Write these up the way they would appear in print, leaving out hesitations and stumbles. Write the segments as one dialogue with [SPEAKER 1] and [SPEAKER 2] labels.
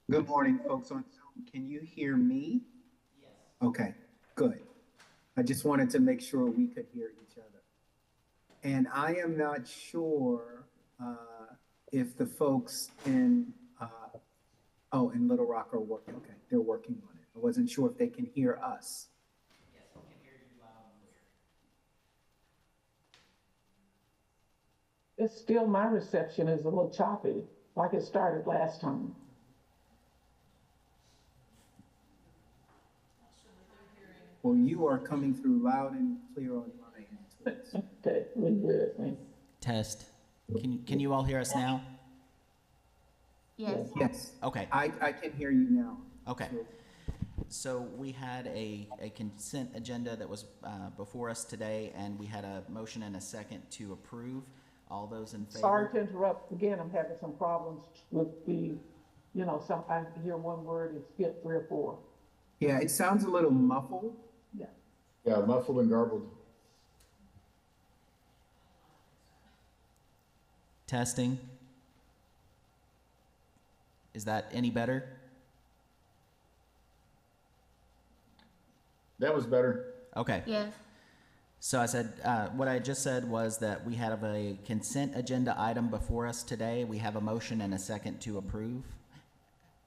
[SPEAKER 1] Good morning, folks on Zoom. Can you hear me? Okay, good. I just wanted to make sure we could hear each other. And I am not sure if the folks in Little Rock are working. Okay, they're working on it. I wasn't sure if they can hear us.
[SPEAKER 2] It's still, my reception is a little choppy, like it started last time.
[SPEAKER 1] Well, you are coming through loud and clear on my end.
[SPEAKER 2] Okay, really good.
[SPEAKER 3] Test. Can you all hear us now?
[SPEAKER 4] Yes.
[SPEAKER 1] Yes.
[SPEAKER 3] Okay.
[SPEAKER 1] I can hear you now.
[SPEAKER 3] Okay. So we had a consent agenda that was before us today, and we had a motion and a second to approve. All those in favor?
[SPEAKER 2] Sorry to interrupt. Again, I'm having some problems with I hear one word and skip three or four.
[SPEAKER 1] Yeah, it sounds a little muffled.
[SPEAKER 2] Yeah.
[SPEAKER 5] Yeah, muffled and garbled.
[SPEAKER 3] Testing. Is that any better?
[SPEAKER 5] That was better.
[SPEAKER 3] Okay.
[SPEAKER 4] Yes.
[SPEAKER 3] So I said, what I just said was that we have a consent agenda item before us today. We have a motion and a second to approve.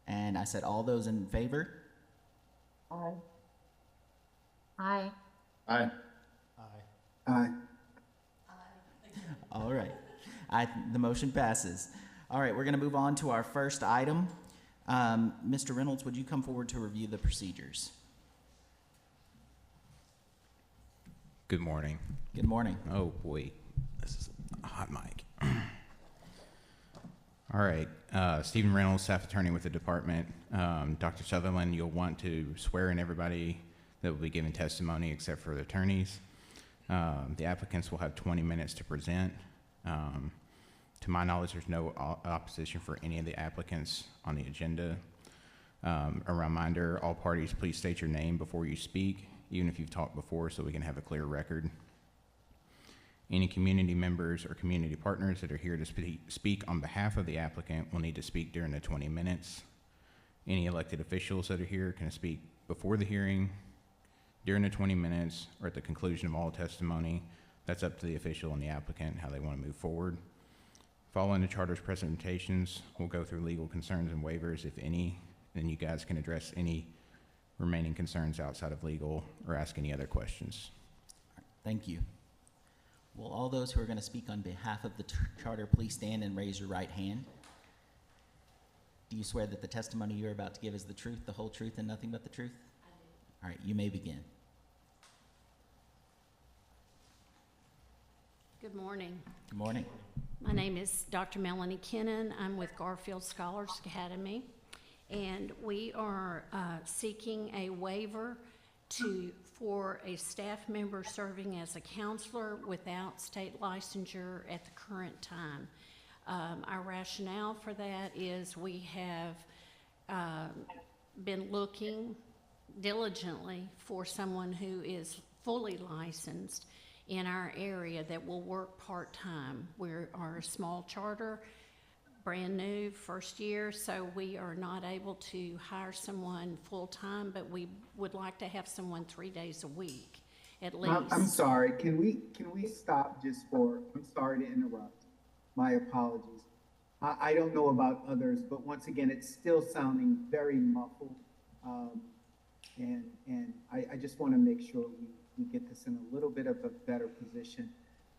[SPEAKER 3] And I said, all those in favor?
[SPEAKER 2] Aye.
[SPEAKER 4] Aye.
[SPEAKER 5] Aye.
[SPEAKER 1] Aye.
[SPEAKER 3] All right. The motion passes. All right, we're going to move on to our first item. Mr. Reynolds, would you come forward to review the procedures?
[SPEAKER 6] Good morning.
[SPEAKER 3] Good morning.
[SPEAKER 6] Oh boy, this is a hot mic. All right, Stephen Reynolds, staff attorney with the department. Dr. Sutherland, you'll want to swear in everybody that will be giving testimony except for the attorneys. The applicants will have 20 minutes to present. To my knowledge, there's no opposition for any of the applicants on the agenda. A reminder, all parties, please state your name before you speak, even if you've talked before, so we can have a clear record. Any community members or community partners that are here to speak on behalf of the applicant will need to speak during the 20 minutes. Any elected officials that are here can speak before the hearing, during the 20 minutes, or at the conclusion of all testimony. That's up to the official and the applicant, how they want to move forward. Following the charter's presentations, we'll go through legal concerns and waivers, if any, then you guys can address any remaining concerns outside of legal or ask any other questions.
[SPEAKER 3] Thank you. Will all those who are going to speak on behalf of the charter please stand and raise your right hand? Do you swear that the testimony you're about to give is the truth, the whole truth, and nothing but the truth? I do. All right, you may begin.
[SPEAKER 4] Good morning.
[SPEAKER 3] Good morning.
[SPEAKER 4] My name is Dr. Melanie Kennan. I'm with Garfield Scholars Academy, and we are seeking a waiver for a staff member serving as a counselor without state licensure at the current time. Our rationale for that is we have been looking diligently for someone who is fully licensed in our area that will work part-time. We are a small charter, brand new, first year, so we are not able to hire someone full-time, but we would like to have someone 3 days a week at least.
[SPEAKER 1] I'm sorry. Can we stop just for? I'm sorry to interrupt. My apologies. I don't know about others, but once again, it's still sounding very muffled, and I just want to make sure we get this in a little bit of a better position.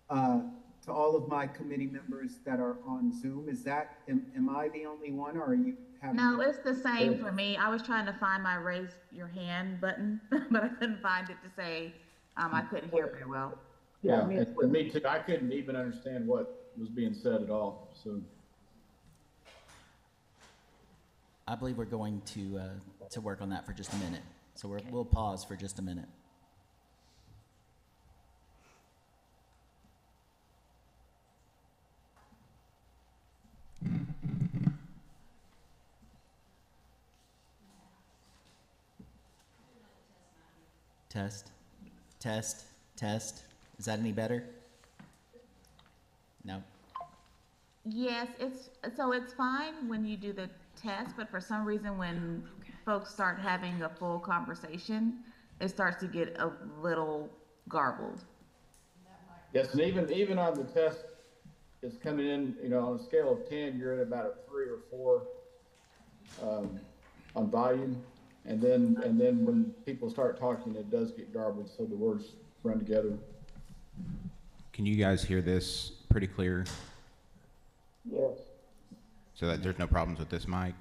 [SPEAKER 1] To all of my committee members that are on Zoom, am I the only one, or are you having?
[SPEAKER 7] No, it's the same for me. I was trying to find my raise your hand button, but I couldn't find it to say I couldn't hear very well.
[SPEAKER 5] Yeah, and me too. I couldn't even understand what was being said at all. So
[SPEAKER 3] I believe we're going to work on that for just a minute. So we'll pause for just a minute. Test, test, test. Is that any better? No?
[SPEAKER 7] Yes, it's fine when you do the test, but for some reason when folks start having a full conversation, it starts to get a little garbled.
[SPEAKER 5] Yes, and even on the test, it's coming in, on a scale of 10, you're at about a 3 or 4 on volume. And then when people start talking, it does get garbled, so the words run together.
[SPEAKER 6] Can you guys hear this pretty clear?
[SPEAKER 2] Yes.
[SPEAKER 6] So that there's no problems with this mic?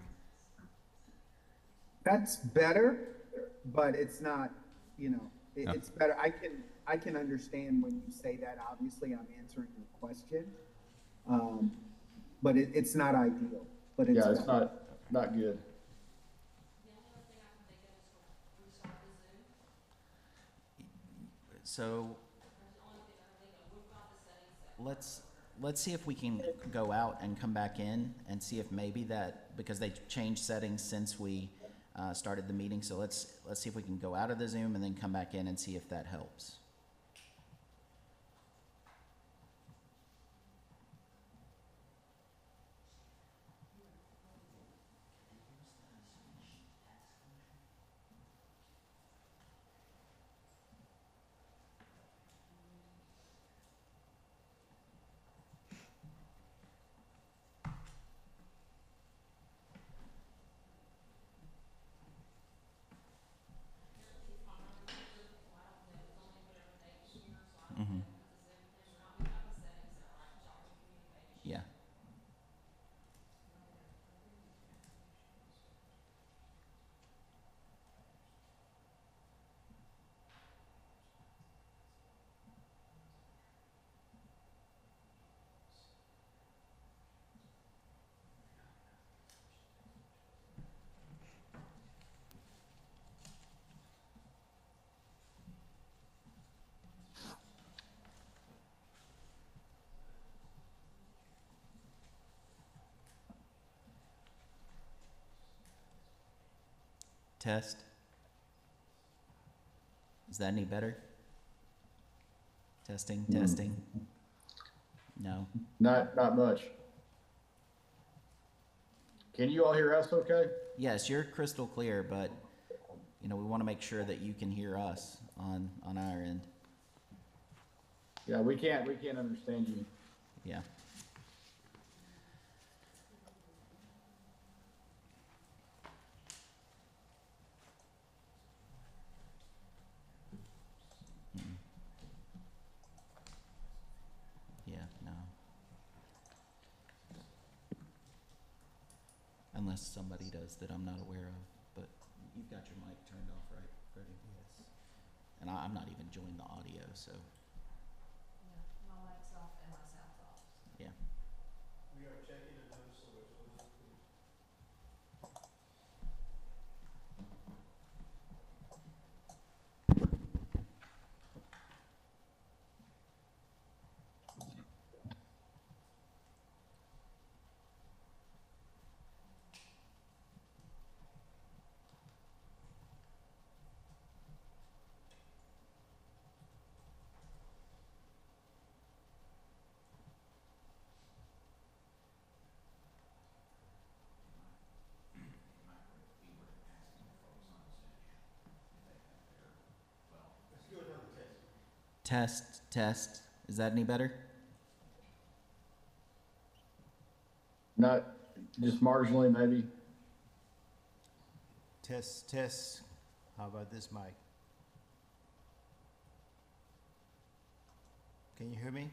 [SPEAKER 1] That's better, but it's not,
[SPEAKER 6] Oh.
[SPEAKER 1] it's better. I can understand when you say that. Obviously, I'm answering your question. But it's not ideal, but it's
[SPEAKER 5] Yeah, it's
[SPEAKER 1] better.
[SPEAKER 5] not good.
[SPEAKER 3] So let's see if we can go out and come back in and see if maybe that, because they changed settings since we started the meeting. So let's see if we can go out of the Zoom and then come back in and see if that helps. Mm-hmm. Yeah. Test. Is that any better? Testing, testing. No.
[SPEAKER 5] Not much. Can you all hear us okay?
[SPEAKER 3] Yes, you're crystal clear, but we want to make sure that you can hear us on our end.
[SPEAKER 5] Yeah, we can't understand you.
[SPEAKER 3] Yeah. Mm. Yeah, no. Unless somebody does that I'm not aware of, but you've got your mic turned off, right, Freddie? Yes. And I'm not even joining the audio, so.
[SPEAKER 8] Yeah, my mic's off and my sound's off.
[SPEAKER 3] Yeah.
[SPEAKER 9] We are checking another source. Hold on, please. Let's do another test.
[SPEAKER 3] Test. Is that any better?
[SPEAKER 5] Not just marginally, maybe.
[SPEAKER 9] Test. How about this mic? Can you hear me?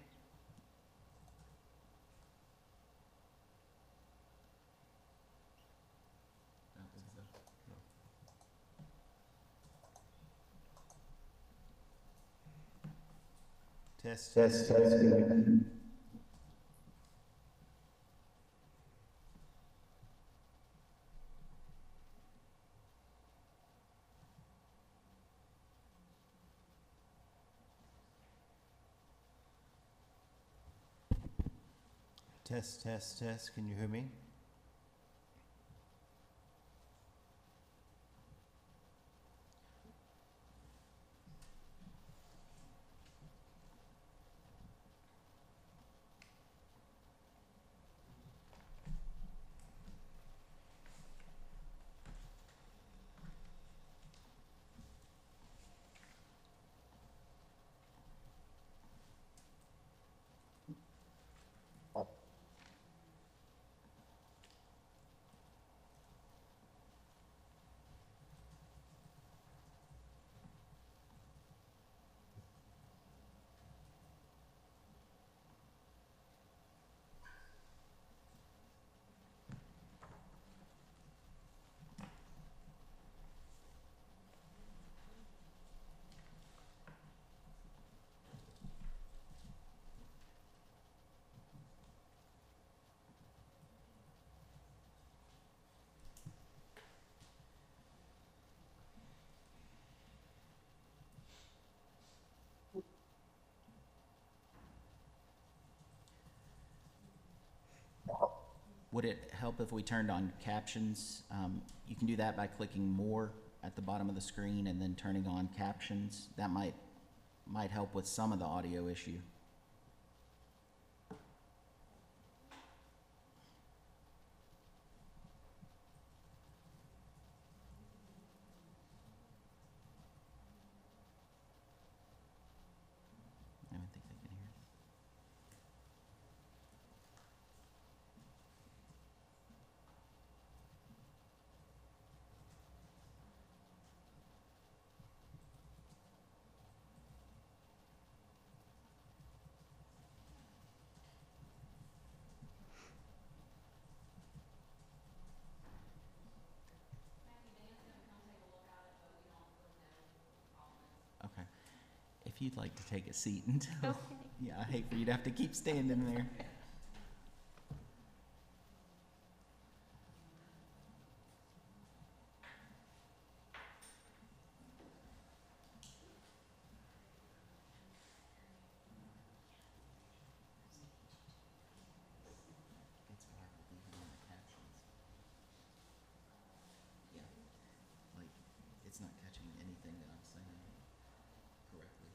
[SPEAKER 9] Test. Test. Can you hear me?
[SPEAKER 3] Would it help if we turned on captions? You can do that by clicking more at the bottom of the screen and then turning on captions. That might help with some of the audio issue. I don't think they can hear. Okay. If you'd like to take a seat until,
[SPEAKER 4] Okay.
[SPEAKER 3] yeah, I hate for you to have to keep standing there. It's hard even on the captions. Yeah, like, it's not catching anything that I'm saying correctly.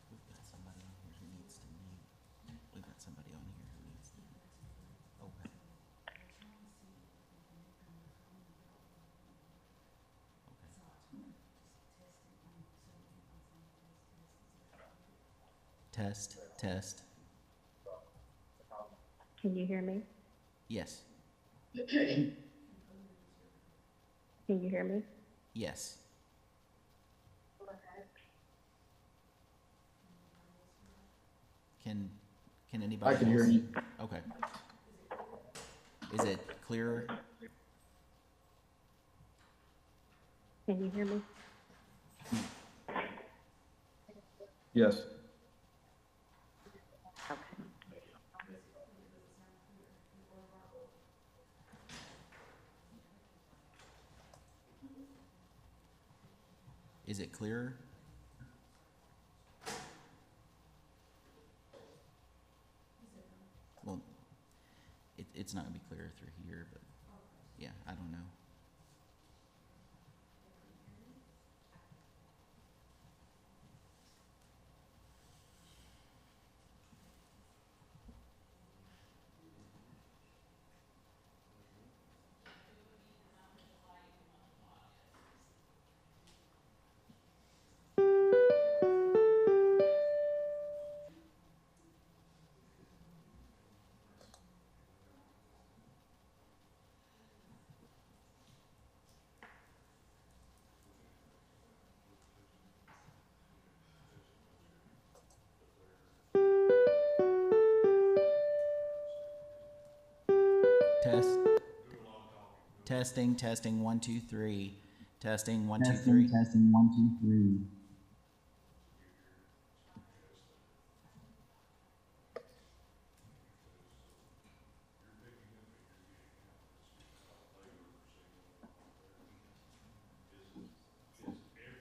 [SPEAKER 3] We've got somebody on here who needs to mute. We've got somebody on here who needs to mute. Okay. Test, test.
[SPEAKER 10] Can you hear me?
[SPEAKER 3] Yes,
[SPEAKER 10] Can you hear me?
[SPEAKER 3] yes. Can anybody
[SPEAKER 5] I can hear
[SPEAKER 3] else?
[SPEAKER 5] you.
[SPEAKER 3] Okay. Is it clearer?
[SPEAKER 10] Can you hear me?
[SPEAKER 5] Yes.
[SPEAKER 10] Okay.
[SPEAKER 3] Is it clearer? Well, it's not gonna be clearer through here, but, yeah, I don't know. Test. Testing, testing, 1, 2, 3. Testing, 1, 2, 3.
[SPEAKER 11] Testing, 1, 2, 3.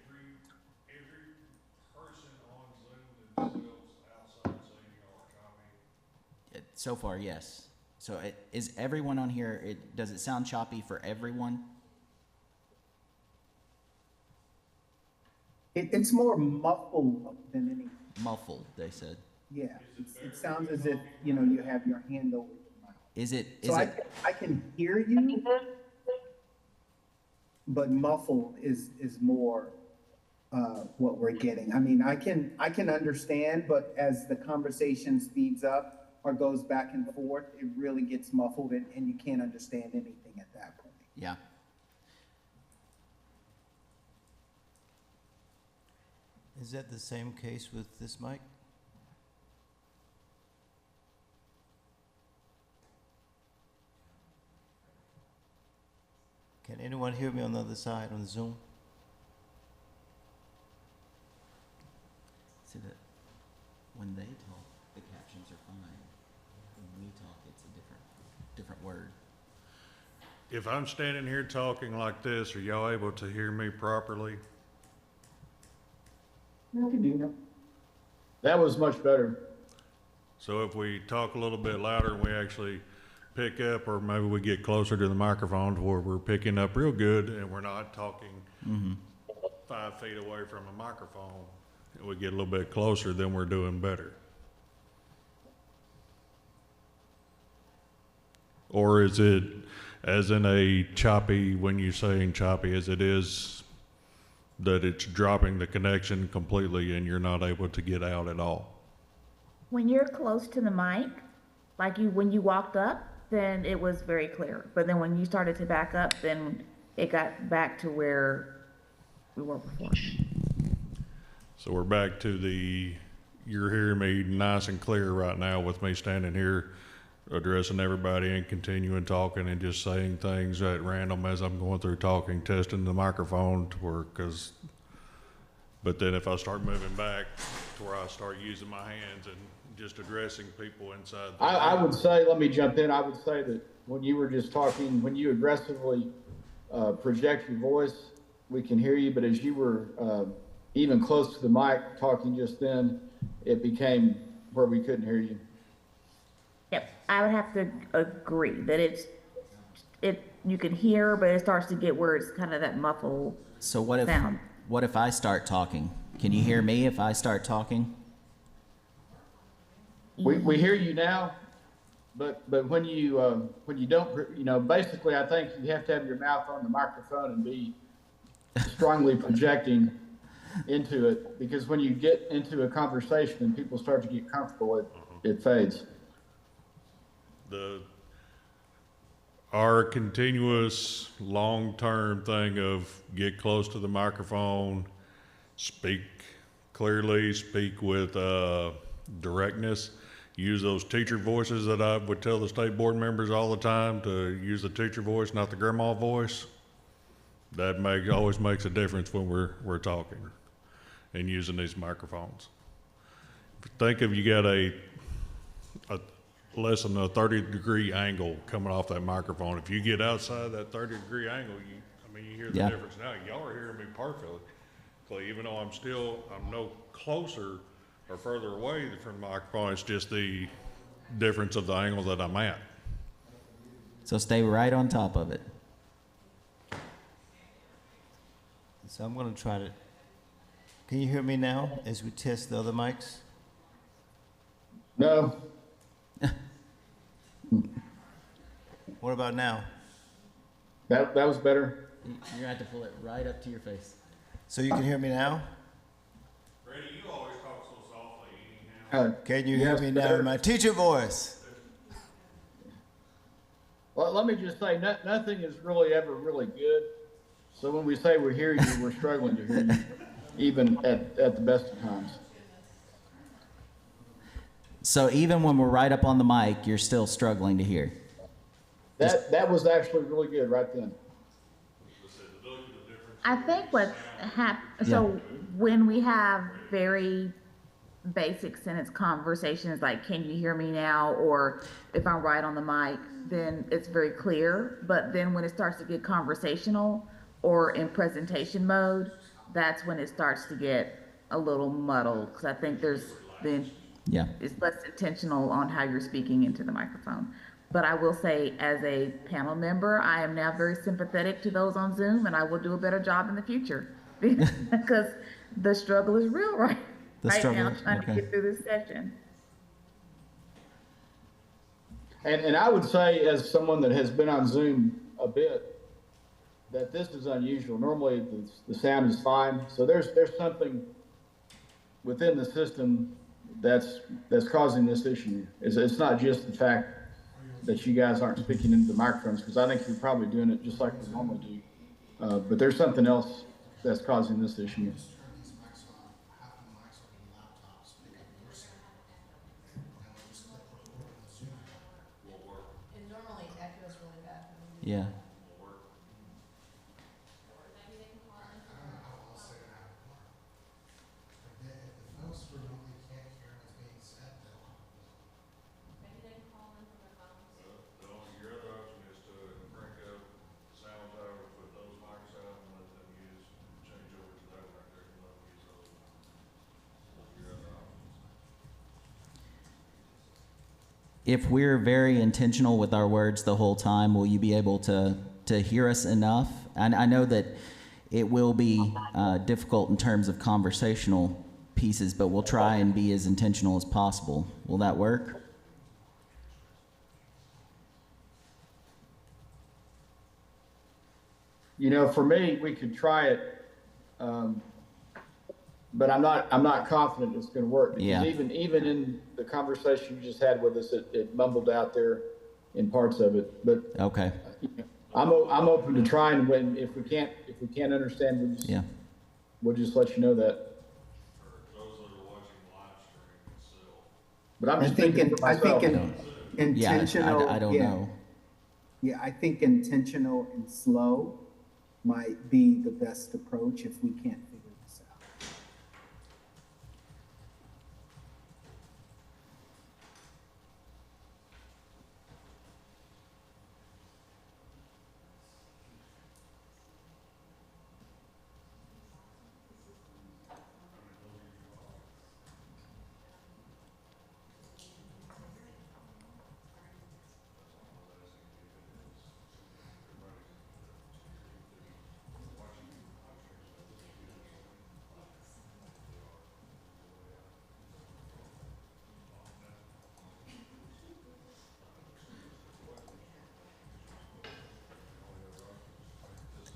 [SPEAKER 9] Every person on Zoom themselves outside saying or copy.
[SPEAKER 3] So far, yes. So is everyone on here, does it sound choppy for everyone?
[SPEAKER 1] It's more muffled than anything.
[SPEAKER 3] Muffled, they said.
[SPEAKER 1] Yeah, it sounds as if, you know, you have your hand over your mouth.
[SPEAKER 3] Is it,
[SPEAKER 1] So I can hear you, but muffled is more what we're getting. I mean, I can understand, but as the conversation speeds up or goes back and forth, it really gets muffled and you can't understand anything at that point.
[SPEAKER 3] yeah.
[SPEAKER 12] Is that the same case with this mic? Can anyone hear me on the other side on Zoom?
[SPEAKER 3] See that when they talk, the captions are fine. When we talk, it's a different word.
[SPEAKER 9] If I'm standing here talking like this, are y'all able to hear me properly?
[SPEAKER 2] You can do that.
[SPEAKER 5] That was much better.
[SPEAKER 9] So if we talk a little bit louder and we actually pick up, or maybe we get closer to the microphone to where we're picking up real good and we're not talking 5 feet away from a microphone, and we get a little bit closer, then we're doing better. Or is it as in a choppy, when you're saying choppy as it is, that it's dropping the connection completely and you're not able to get out at all?
[SPEAKER 7] When you're close to the mic, like when you walked up, then it was very clear. But then when you started to back up, then it got back to where we were before.
[SPEAKER 9] So we're back to you're hearing me nice and clear right now with me standing here addressing everybody and continuing talking and just saying things at random as I'm going through talking, testing the microphone to where, but then if I start moving back to where I start using my hands and just addressing people inside.
[SPEAKER 5] I would say, let me jump in. I would say that when you were just talking, when you aggressively project your voice, we can hear you. But as you were even close to the mic talking just then, it became where we couldn't hear you.
[SPEAKER 7] Yep, I would have to agree that you can hear, but it starts to get where it's kind of that muffled
[SPEAKER 3] So what
[SPEAKER 7] sound.
[SPEAKER 3] if I start talking? Can you hear me if I start talking?
[SPEAKER 5] We hear you now, but when you don't, you know, basically I think you have to have your mouth on the microphone and be strongly projecting into it, because when you get into a conversation and people start to get comfortable, it fades.
[SPEAKER 9] Our continuous long-term thing of get close to the microphone, speak clearly, speak with directness, use those teacher voices that I would tell the state board members all the time to use the teacher voice, not the grandma voice. That always makes a difference when we're talking and using these microphones. Think if you got a less than a 30-degree angle coming off that microphone. If you get outside that 30-degree angle, you hear the difference now. Y'all are hearing me perfectly, even though I'm no closer or further away from the microphone. It's just the difference of the angle that I'm at.
[SPEAKER 3] So stay right on top of it.
[SPEAKER 12] So I'm gonna try to, can you hear me now as we test the other mics?
[SPEAKER 5] No,
[SPEAKER 12] What about now?
[SPEAKER 5] that was better.
[SPEAKER 3] You're gonna have to pull it right up to your face.
[SPEAKER 12] So you can hear me now?
[SPEAKER 9] Brady, you always talk so softly anyhow.
[SPEAKER 12] Can you hear
[SPEAKER 5] Yes,
[SPEAKER 12] me now
[SPEAKER 5] better.
[SPEAKER 12] in my teacher voice?
[SPEAKER 5] Well, let me just say, nothing is really ever really good. So when we say we hear you, we're struggling to hear you, even at the best of times.
[SPEAKER 3] So even when we're right up on the mic, you're still struggling to hear.
[SPEAKER 5] That was actually really good right then.
[SPEAKER 7] I think what's so when we have very basic sentence conversations like, can you hear me now? Or if I'm right on the mic, then it's very clear. But then when it starts to get conversational or in presentation mode, that's when it starts to get a little muddled. Because I think it's less intentional on how you're speaking into the microphone. But I will say, as a panel member, I am now very sympathetic to those on Zoom, and I will do a better job in the future because the struggle is real right now, trying to get through this session.
[SPEAKER 5] And I would say, as someone that has been on Zoom a bit, that this is unusual. Normally, the sound is fine. So there's something within the system that's causing this issue. It's not just the fact that you guys aren't speaking into the microphones, because I think you're probably doing it just like we normally do. But there's something else that's causing this issue.
[SPEAKER 8] And normally it echoes really bad.
[SPEAKER 3] Yeah.
[SPEAKER 9] Your other option is to crank up sound towers with those mics out and let them change over to that right there and let them use those. Those are your other options.
[SPEAKER 3] If we're very intentional with our words the whole time, will you be able to hear us enough? And I know that it will be difficult in terms of conversational pieces, but we'll try and be as intentional as possible. Will that work?
[SPEAKER 5] You know, for me, we could try it, but I'm not confident it's going to work. Because
[SPEAKER 3] Yeah.
[SPEAKER 5] even in the conversation you just had with us, it mumbled out there in parts of it. But
[SPEAKER 3] Okay.
[SPEAKER 5] I'm open to trying. If we can't understand, we'll just let you know that.
[SPEAKER 9] For those that are watching live stream itself.
[SPEAKER 5] But I'm
[SPEAKER 1] I
[SPEAKER 5] just
[SPEAKER 1] think,
[SPEAKER 5] thinking for myself.
[SPEAKER 1] intentional.
[SPEAKER 3] I don't know.
[SPEAKER 1] Yeah, I think intentional and slow might be the best approach if we can't figure this out.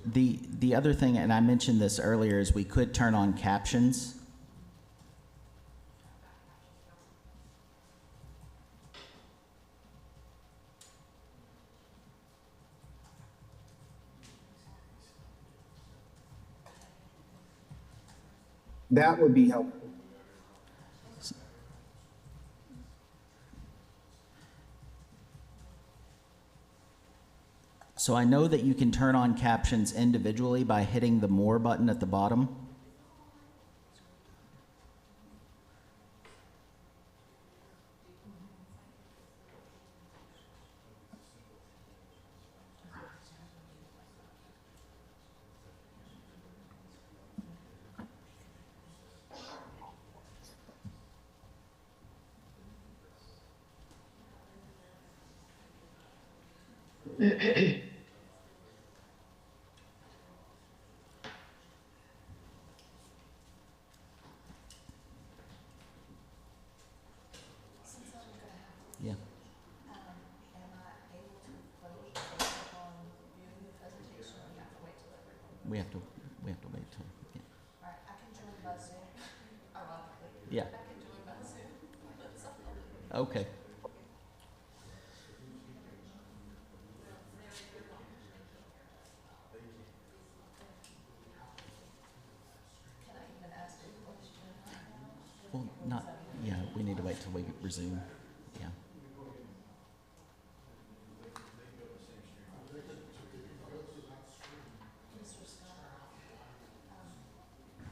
[SPEAKER 3] The other thing, and I mentioned this earlier, is we could turn on captions.
[SPEAKER 1] That would be helpful.
[SPEAKER 3] So I know that you can turn on captions individually by hitting the More button at the bottom. Yeah.
[SPEAKER 8] Am I able to vote based upon viewing the presentation, or we have to wait till everyone?
[SPEAKER 3] We have to wait till, yeah.
[SPEAKER 8] All right, I can join by Zoom, ironically.
[SPEAKER 3] Yeah.
[SPEAKER 8] I can join by Zoom.
[SPEAKER 3] Okay.
[SPEAKER 8] Can I even ask a question right now?
[SPEAKER 3] Well, not, yeah, we need to wait till we resume. Yeah.
[SPEAKER 8] Mr. Scott,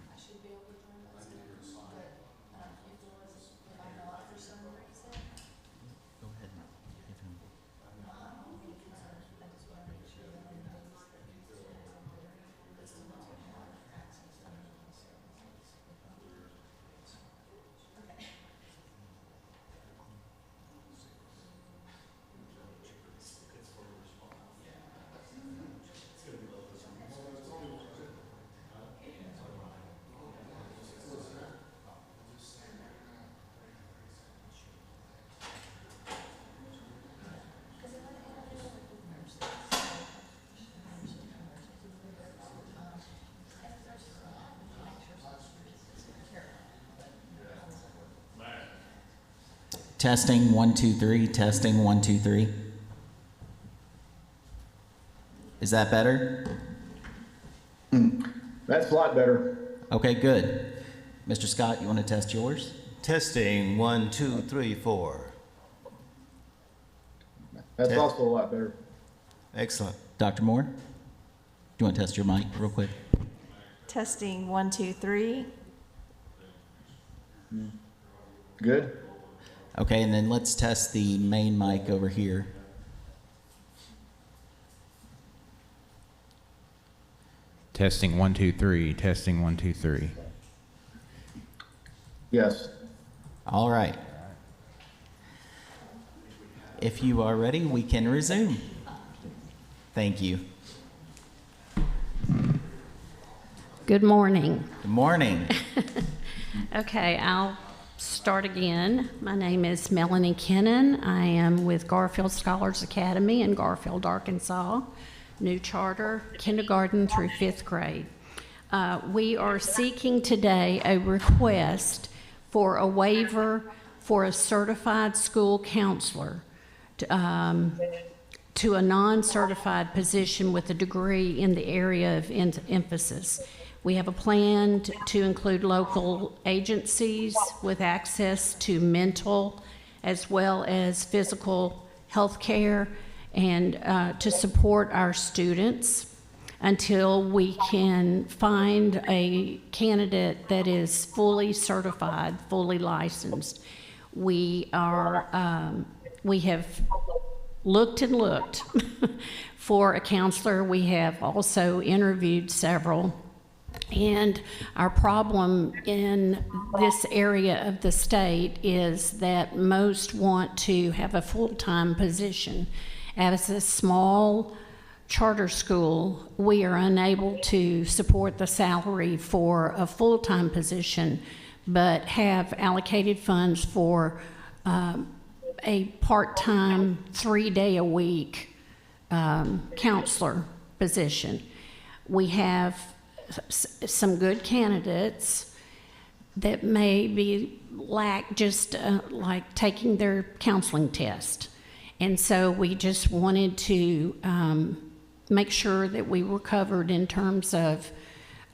[SPEAKER 8] I should be able to join by Zoom, but, if I'm not for some reason,
[SPEAKER 3] Go ahead and give him.
[SPEAKER 8] I just wanna make sure that I'm doing this, that these students are very listed to have access to the services. Okay.
[SPEAKER 3] Testing 1 2 3. Testing 1 2 3. Is that better?
[SPEAKER 5] That's a lot better.
[SPEAKER 3] Okay, good. Mr. Scott, you want to test yours?
[SPEAKER 12] Testing 1, 2, 3, 4.
[SPEAKER 5] That's
[SPEAKER 12] Test.
[SPEAKER 5] also a lot better.
[SPEAKER 12] Excellent.
[SPEAKER 3] Dr. Moore? Do you want to test your mic real quick?
[SPEAKER 11] Testing 1, 2, 3.
[SPEAKER 5] Good?
[SPEAKER 3] Okay, and then let's test the main mic over here.
[SPEAKER 6] Testing 1 2 3. Testing 1 2 3.
[SPEAKER 5] Yes.
[SPEAKER 3] All right. If you are ready, we can resume. Thank you.
[SPEAKER 4] Good morning.
[SPEAKER 3] Good morning.
[SPEAKER 4] Okay, I'll start again. My name is Melanie Kennan. I am with Garfield Scholars Academy in Garfield, Arkansas. New charter, kindergarten through 5th grade. We are seeking today a request for a waiver for a certified school counselor to a non-certified position with a degree in the area of emphasis. We have a plan to include local agencies with access to mental as well as physical health care and to support our students until we can find a candidate that is fully certified, fully licensed. We have looked and looked for a counselor. We have also interviewed several. And our problem in this area of the state is that most want to have a full-time position. As a small charter school, we are unable to support the salary for a full-time position, but have allocated funds for a part-time, 3-day-a-week counselor position. We have some good candidates that maybe lack just like taking their counseling test. And so we just wanted to make sure that we were covered in terms of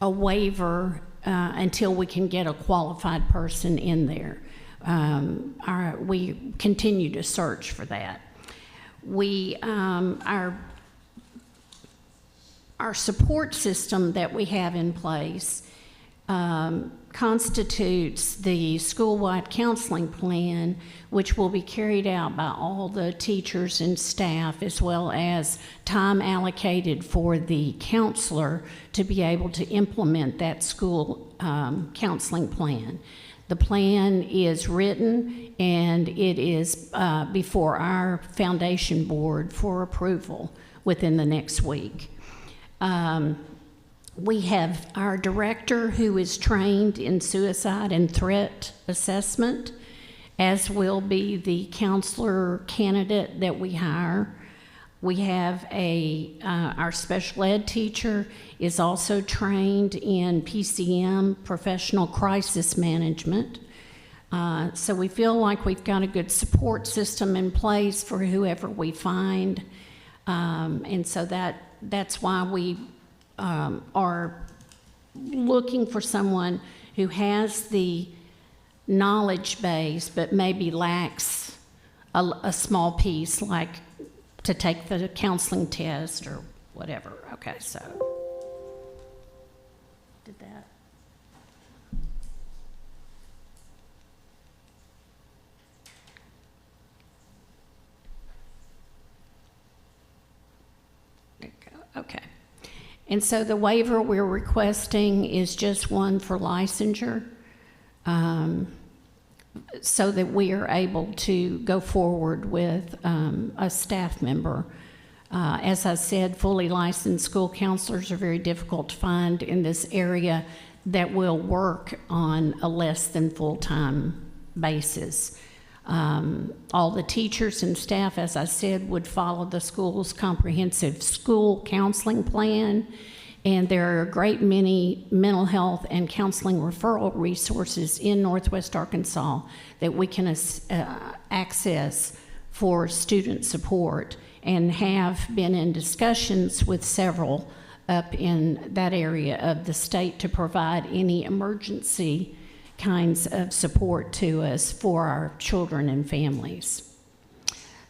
[SPEAKER 4] a waiver until we can get a qualified person in there. We continue to search for that. Our support system that we have in place constitutes the school-wide counseling plan, which will be carried out by all the teachers and staff, as well as time allocated for the counselor to be able to implement that school counseling plan. The plan is written, and it is before our foundation board for approval within the next week. We have our director who is trained in suicide and threat assessment, as will be the counselor candidate that we hire. We have our special ed teacher is also trained in PCM, professional crisis management. So we feel like we've got a good support system in place for whoever we find. And so that's why we are looking for someone who has the knowledge base but maybe lacks a small piece, like to take the counseling test or whatever. Okay, so did that. There you go. Okay. And so the waiver we're requesting is just one for licensure, so that we are able to go forward with a staff member. As I said, fully licensed school counselors are very difficult to find in this area that will work on a less than full-time basis. All the teachers and staff, as I said, would follow the school's comprehensive school counseling plan, and there are a great many mental health and counseling referral resources in Northwest Arkansas that we can access for student support, and have been in discussions with several up in that area of the state to provide any emergency kinds of support to us for our children and families.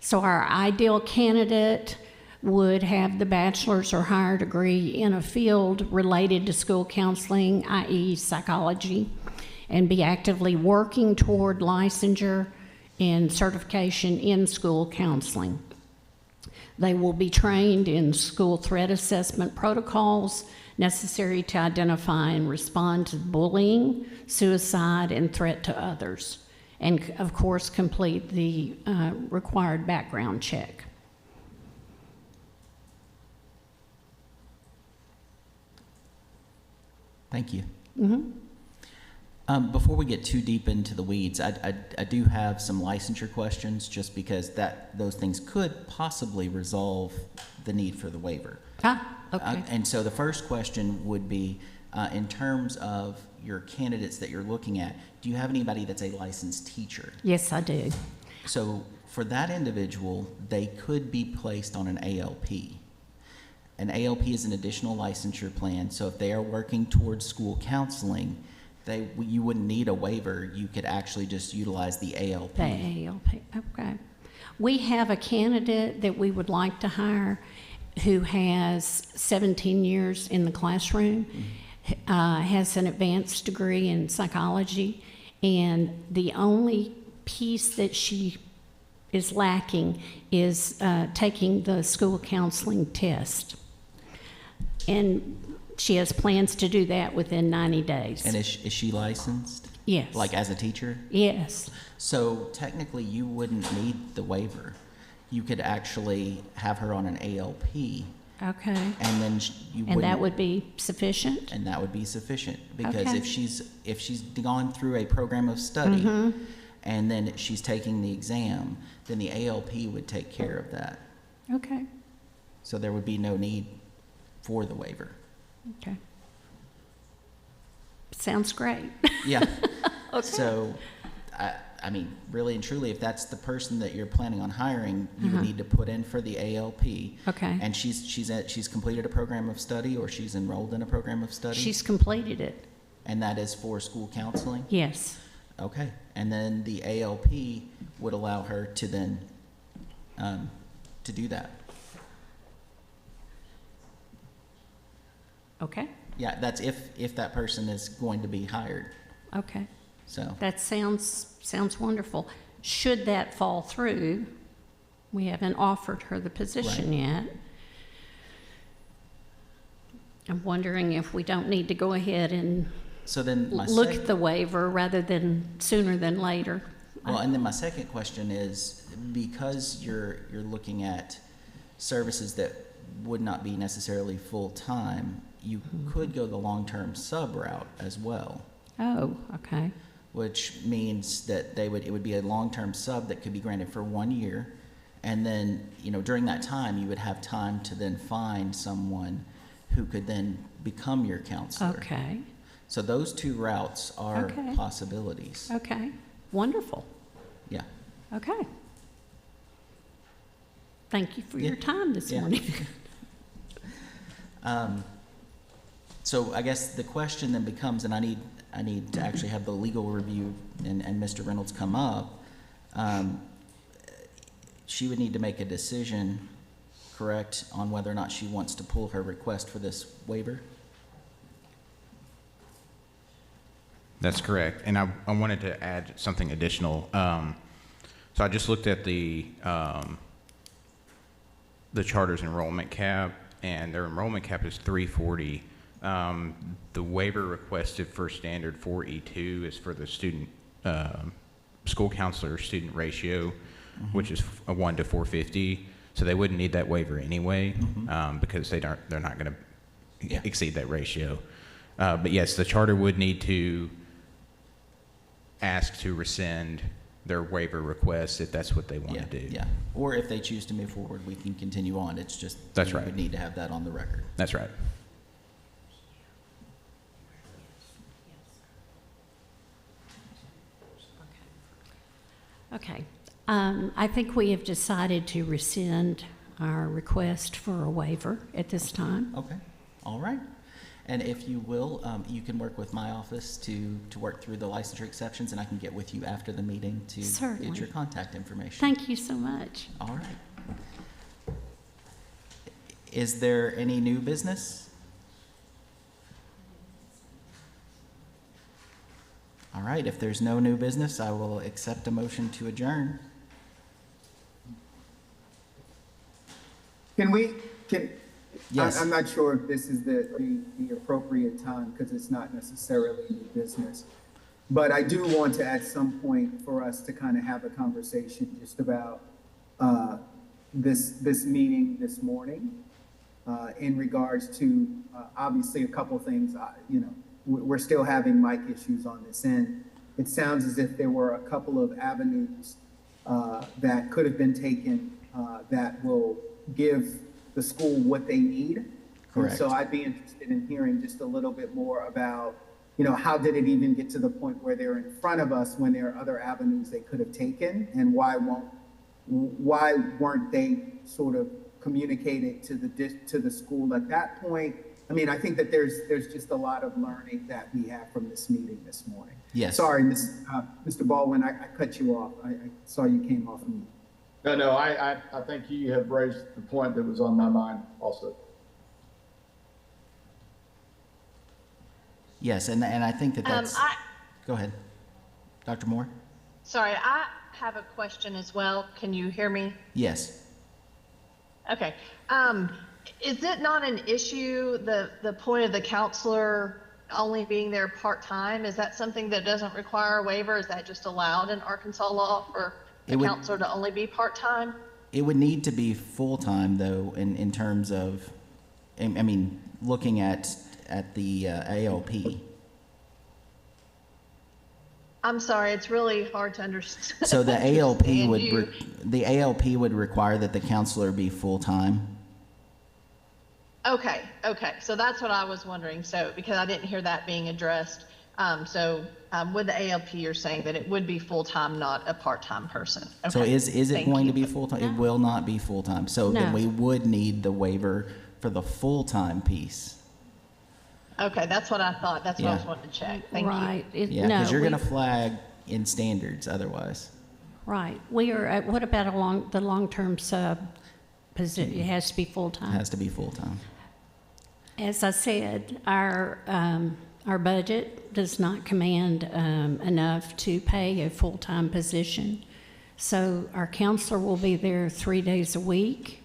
[SPEAKER 4] So our ideal candidate would have the bachelor's or higher degree in a field related to school counseling, i.e. psychology, and be actively working toward licensure and certification in school counseling. They will be trained in school threat assessment protocols necessary to identify and respond to bullying, suicide, and threat to others, and of course complete the required background check.
[SPEAKER 3] Thank you. Before we get too deep into the weeds, I do have some licensure questions, just because those things could possibly resolve the need for the waiver.
[SPEAKER 4] Okay.
[SPEAKER 3] And so the first question would be, in terms of your candidates that you're looking at, do you have anybody that's a licensed teacher?
[SPEAKER 4] Yes, I do.
[SPEAKER 3] So for that individual, they could be placed on an ALP. An ALP is an additional licensure plan, so if they are working towards school counseling, you wouldn't need a waiver. You could actually just utilize the ALP.
[SPEAKER 4] The ALP, okay. We have a candidate that we would like to hire who has 17 years in the classroom, has an advanced degree in psychology, and the only piece that she is lacking is taking the school counseling test. And she has plans to do that within 90 days.
[SPEAKER 3] And is she licensed?
[SPEAKER 4] Yes.
[SPEAKER 3] Like as a teacher?
[SPEAKER 4] Yes.
[SPEAKER 3] So technically, you wouldn't need the waiver. You could actually have her on an ALP.
[SPEAKER 4] Okay.
[SPEAKER 3] And then you
[SPEAKER 4] And that
[SPEAKER 3] wouldn't-
[SPEAKER 4] would be sufficient?
[SPEAKER 3] And that would be sufficient, because
[SPEAKER 4] Okay.
[SPEAKER 3] if she's gone through a program of study and then she's taking the exam, then the ALP would take care of that.
[SPEAKER 4] Okay.
[SPEAKER 3] So there would be no need for the waiver.
[SPEAKER 4] Okay. Sounds great.
[SPEAKER 3] Yeah.
[SPEAKER 4] Okay.
[SPEAKER 3] So, I mean, really and truly, if that's the person that you're planning on hiring, you would need to put in for the ALP.
[SPEAKER 4] Okay.
[SPEAKER 3] And she's completed a program of study, or she's enrolled in a program of study?
[SPEAKER 4] She's completed it.
[SPEAKER 3] And that is for school counseling?
[SPEAKER 4] Yes.
[SPEAKER 3] Okay. And then the ALP would allow her to then, to do that.
[SPEAKER 4] Okay.
[SPEAKER 3] Yeah, that's if that person is going to be hired,
[SPEAKER 4] Okay.
[SPEAKER 3] so.
[SPEAKER 4] That sounds wonderful. Should that fall through, we haven't offered her the position yet. I'm wondering if we don't need to go ahead and
[SPEAKER 3] So then my
[SPEAKER 4] look at the waiver rather than sooner than later.
[SPEAKER 3] well, and then my second question is, because you're looking at services that would not be necessarily full-time, you could go the long-term sub route as well,
[SPEAKER 4] Oh, okay.
[SPEAKER 3] which means that it would be a long-term sub that could be granted for 1 year. And then, during that time, you would have time to then find someone who could then become your counselor.
[SPEAKER 4] Okay,
[SPEAKER 3] So those two routes are
[SPEAKER 4] Okay.
[SPEAKER 3] possibilities.
[SPEAKER 4] okay, wonderful,
[SPEAKER 3] Yeah.
[SPEAKER 4] okay. Thank you for your
[SPEAKER 3] Yeah.
[SPEAKER 4] time this
[SPEAKER 3] Yeah.
[SPEAKER 4] morning.
[SPEAKER 3] So I guess the question then becomes, and I need to actually have the legal review and Mr. Reynolds come up. She would need to make a decision, correct, on whether or not she wants to pull her request for this waiver?
[SPEAKER 6] That's correct. And I wanted to add something additional. So I just looked at the charter's enrollment cap, and their enrollment cap is 340. The waiver requested for standard 4E2 is for the student, school counselor student ratio, which is a 1 to 450. So they wouldn't need that waiver anyway, because they're not going to
[SPEAKER 3] Yeah.
[SPEAKER 6] exceed that ratio. But yes, the charter would need to ask to rescind their waiver request if that's what they want
[SPEAKER 3] Yeah,
[SPEAKER 6] to do.
[SPEAKER 3] yeah. Or if they choose to move forward, we can continue on. It's just.
[SPEAKER 6] That's
[SPEAKER 3] we
[SPEAKER 6] right.
[SPEAKER 3] would need to have that on the record.
[SPEAKER 6] That's right.
[SPEAKER 4] Okay, I think we have decided to rescind our request for a waiver at this time.
[SPEAKER 3] Okay, all right. And if you will, you can work with my office to work through the licensure exceptions, and I can get with you after the meeting to
[SPEAKER 4] Certainly.
[SPEAKER 3] get your contact information.
[SPEAKER 4] Thank you so much.
[SPEAKER 3] All right. Is there any new business? All right, if there's no new business, I will accept a motion to adjourn. Yes.
[SPEAKER 1] I'm not sure if this is the appropriate time, because it's not necessarily new business. But I do want to, at some point, for us to kind of have a conversation just about this meeting this morning in regards to, obviously, a couple things. We're still having mic issues on this end. It sounds as if there were a couple of avenues that could have been taken that will give the school what they need.
[SPEAKER 3] Correct.
[SPEAKER 1] And so I'd be interested in hearing just a little bit more about, how did it even get to the point where they're in front of us when there are other avenues they could have taken, and why weren't they sort of communicated to the school at that point? I mean, I think that there's just a lot of learning that we have from this meeting this morning.
[SPEAKER 3] Yes.
[SPEAKER 1] Sorry, Mr. Baldwin, I cut you off. I saw you came off mute.
[SPEAKER 5] No, I think you have raised the point that was on my mind also.
[SPEAKER 3] Yes, and I think that's. Go ahead. Dr. Moore?
[SPEAKER 13] Sorry, I have a question as well. Can you hear me?
[SPEAKER 3] Yes.
[SPEAKER 13] Okay. Is it not an issue, the point of the counselor only being there part-time? Is that something that doesn't require a waiver? Is that just allowed in Arkansas law for a counselor to only be part-time?
[SPEAKER 3] It would need to be full-time, though, in terms of, I mean, looking at the ALP.
[SPEAKER 13] I'm sorry, it's really hard to understand.
[SPEAKER 3] So the ALP
[SPEAKER 13] understand you.
[SPEAKER 3] would require that the counselor be full-time.
[SPEAKER 13] Okay, so that's what I was wondering. So, because I didn't hear that being addressed. With the ALP, you're saying that it would be full-time, not a part-time person.
[SPEAKER 3] So
[SPEAKER 13] Okay,
[SPEAKER 3] is it
[SPEAKER 13] thank
[SPEAKER 3] going
[SPEAKER 13] you.
[SPEAKER 3] to be full-time? It will not be full-time. So then
[SPEAKER 4] No.
[SPEAKER 3] we would need the waiver for the full-time piece.
[SPEAKER 13] Okay, that's what I thought. That's what I was
[SPEAKER 3] Yeah.
[SPEAKER 13] wanting to check. Thank you.
[SPEAKER 4] Right.
[SPEAKER 3] Yeah,
[SPEAKER 4] No,
[SPEAKER 3] because you're
[SPEAKER 4] we-
[SPEAKER 3] going to flag in standards otherwise.
[SPEAKER 4] Right, we are, what about the long-term sub position? It has to be
[SPEAKER 3] It
[SPEAKER 4] full-time.
[SPEAKER 3] has to be full-time.
[SPEAKER 4] As I said, our budget does not command enough to pay a full-time position. So our counselor will be there 3 days a week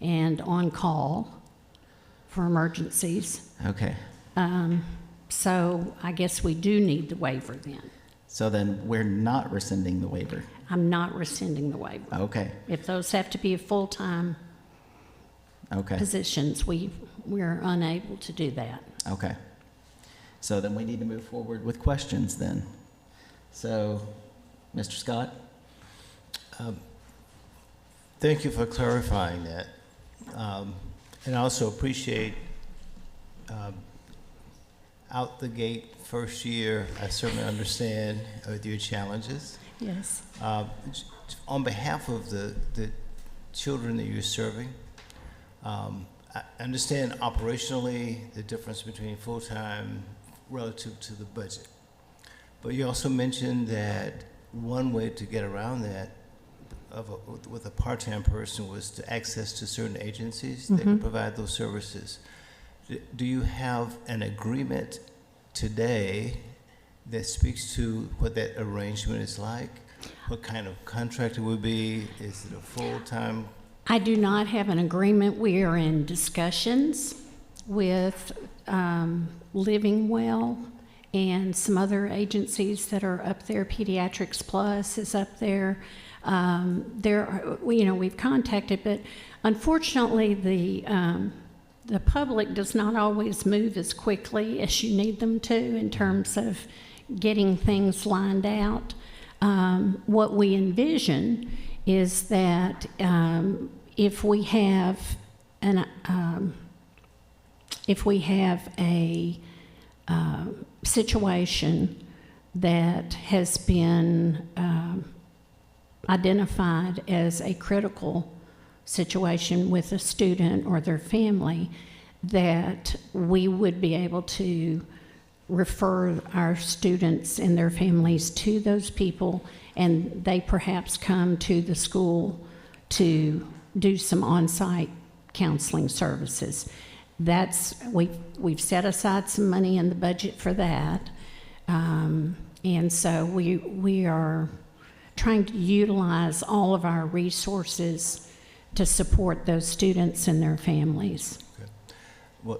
[SPEAKER 4] and on call for emergencies.
[SPEAKER 3] Okay.
[SPEAKER 4] So I guess we do need the waiver then.
[SPEAKER 3] So then we're not rescinding the waiver.
[SPEAKER 4] I'm not rescinding the waiver.
[SPEAKER 3] Okay,
[SPEAKER 4] If those have to be full-time
[SPEAKER 3] okay,
[SPEAKER 4] positions, we're unable to do that.
[SPEAKER 3] okay. So then we need to move forward with questions then. So, Mr. Scott?
[SPEAKER 12] Thank you for clarifying that. And I also appreciate out the gate, first year, I certainly understand with your challenges.
[SPEAKER 4] Yes.
[SPEAKER 12] On behalf of the children that you're serving, I understand operationally the difference between full-time relative to the budget. But you also mentioned that one way to get around that with a part-time person was to access to certain agencies that can provide those services. Do you have an agreement today that speaks to what that arrangement is like? What kind of contract it would be? Is it a full-time?
[SPEAKER 4] I do not have an agreement. We are in discussions with Living Well and some other agencies that are up there. Pediatrics Plus is up there. We've contacted, but unfortunately, the public does not always move as quickly as you need them to in terms of getting things lined out. What we envision is that if we have a situation that has been identified as a critical situation with a student or their family, that we would be able to refer our students and their families to those people, and they perhaps come to the school to do some on-site counseling services. We've set aside some money in the budget for that, and so we are trying to utilize all of our resources to support those students and their families.
[SPEAKER 12] Okay. Well,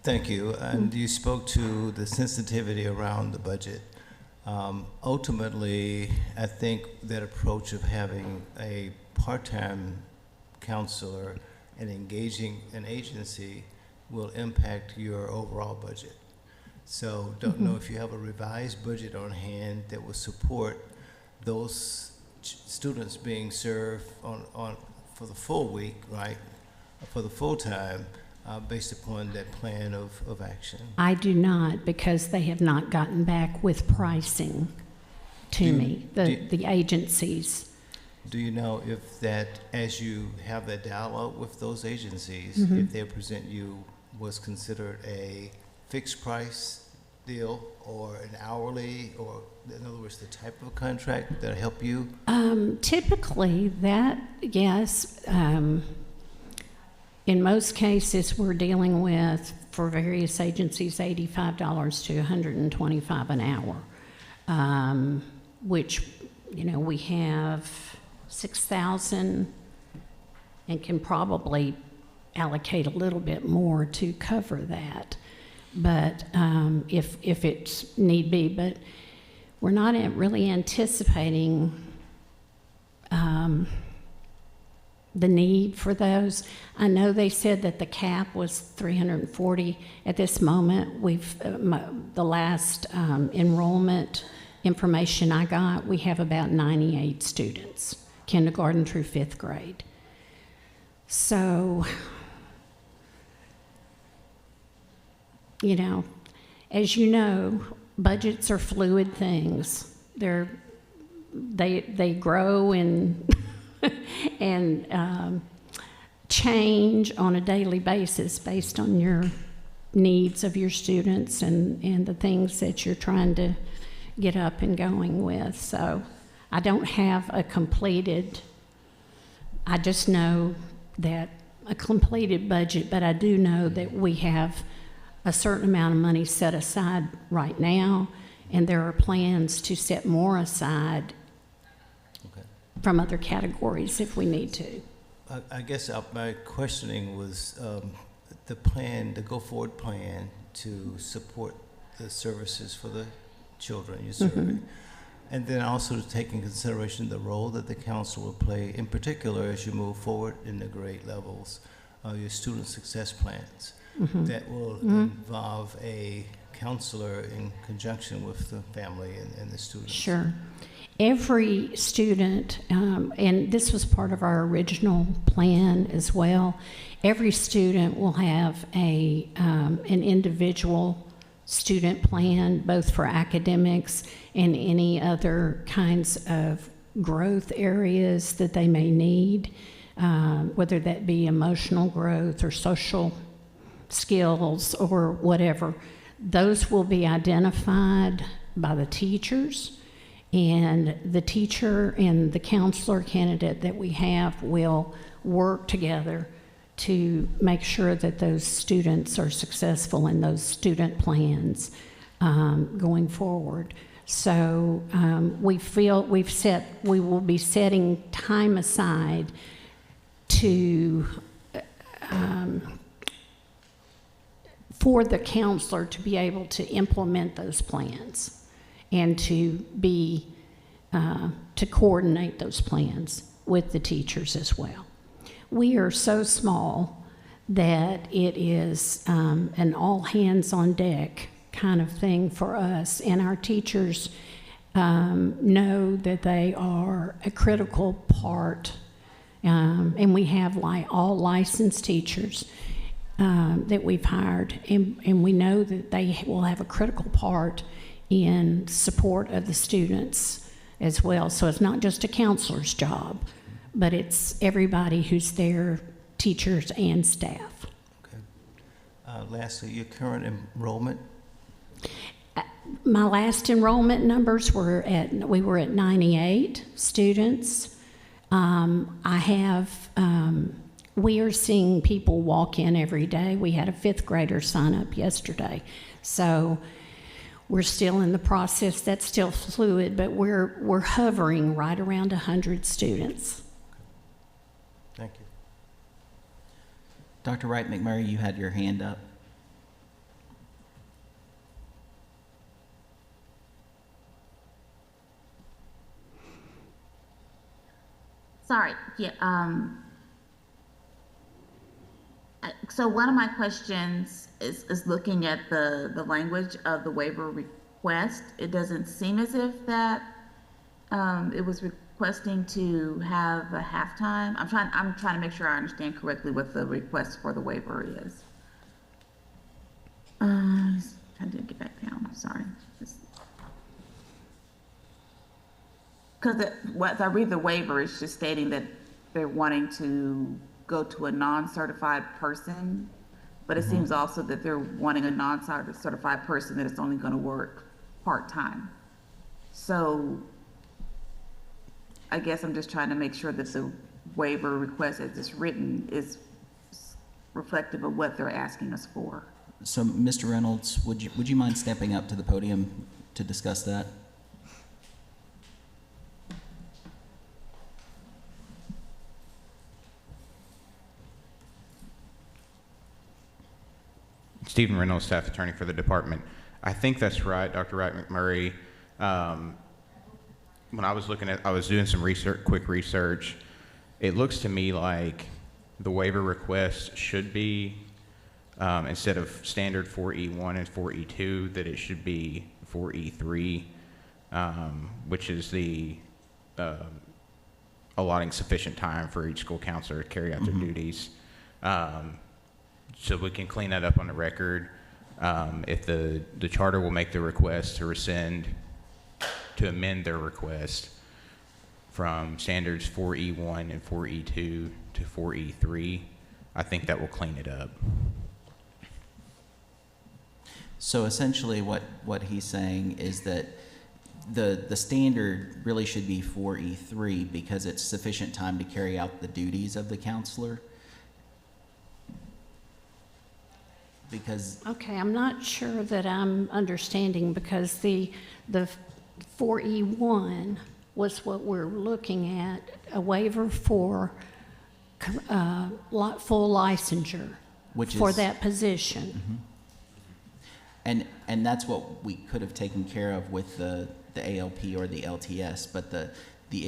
[SPEAKER 12] thank you. And you spoke to the sensitivity around the budget. Ultimately, I think that approach of having a part-time counselor and engaging an agency will impact your overall budget. So don't know if you have a revised budget on hand that will support those students being served on for the full week, right? For the full time, based upon that plan of action.
[SPEAKER 4] I do not, because they have not gotten back with pricing to me, the agencies.
[SPEAKER 12] Do you know if that, as you have that dialogue with those agencies, if they present you was considered a fixed price deal or an hourly, or in other words, the type of contract that help you?
[SPEAKER 4] Typically, that, yes. In most cases, we're dealing with, for various agencies, $85 to $125 an hour, which, we have 6,000 and can probably allocate a little bit more to cover that. But if it's need be, but we're not really anticipating the need for those. I know they said that the cap was 340. At this moment, the last enrollment information I got, we have about 98 students, kindergarten through 5th grade. So, as you know, budgets are fluid things. They grow and change on a daily basis based on your needs of your students and the things that you're trying to get up and going with. So I don't have I just know that a completed budget, but I do know that we have a certain amount of money set aside right now, and there are plans to set more aside from other categories if we need to.
[SPEAKER 12] I guess my questioning was the go-forward plan to support the services for the children you're serving. And then also to take in consideration the role that the council will play, in particular as you move forward in the grade levels, your student success plans that will involve a counselor in conjunction with the family and the students.
[SPEAKER 4] Sure. Every student, and this was part of our original plan as well, every student will have an individual student plan, both for academics and any other kinds of growth areas that they may need, whether that be emotional growth or social skills or whatever. Those will be identified by the teachers, and the teacher and the counselor candidate that we have will work together to make sure that those students are successful in those student plans going forward. So we will be setting time aside to for the counselor to be able to implement those plans and to coordinate those plans with the teachers as well. We are so small that it is an all hands on deck kind of thing for us, and our teachers know that they are a critical part, and we have all licensed teachers that we've hired, and we know that they will have a critical part in support of the students as well. So it's not just a counselor's job, but it's everybody who's there, teachers and staff.
[SPEAKER 12] Okay. Lastly, your current enrollment?
[SPEAKER 4] My last enrollment numbers we were at 98 students. We are seeing people walk in every day. We had a 5th grader sign up yesterday. So we're still in the process. That's still fluid, but we're hovering right around 100 students.
[SPEAKER 12] Thank you.
[SPEAKER 3] Dr. Wright McMurray, you had your hand up.
[SPEAKER 7] Sorry, yeah, so one of my questions is looking at the language of the waiver request. It doesn't seem as if that it was requesting to have a halftime. I'm trying to make sure I understand correctly what the request for the waiver is. Trying to get back down, I'm sorry. Because as I read the waiver, it's just stating that they're wanting to go to a non-certified person, but it seems also that they're wanting a non-certified person that is only going to work part-time. So I guess I'm just trying to make sure that the waiver request as it's written is reflective of what they're asking us for.
[SPEAKER 3] So, Mr. Reynolds, would you mind stepping up to the podium to discuss that?
[SPEAKER 6] Stephen Reynolds, staff attorney for the department. I think that's right, Dr. Wright McMurray. When I was doing some quick research, it looks to me like the waiver request should be, instead of standard 4E1 and 4E2, that it should be 4E3, which is the allotting sufficient time for each school counselor to carry out their duties. So we can clean that up on the record. If the charter will make the request to amend their request from standards 4E1 and 4E2 to 4E3, I think that will clean it up.
[SPEAKER 3] So essentially what he's saying is that the standard really should be 4E3 because it's sufficient time to carry out the duties of the counselor. Because
[SPEAKER 4] Okay, I'm not sure that I'm understanding, because the 4E1 was what we're looking at, a waiver for full licensure
[SPEAKER 3] Which
[SPEAKER 4] for
[SPEAKER 3] is-
[SPEAKER 4] that position.
[SPEAKER 3] And that's what we could have taken care of with the ALP or the LTS, but the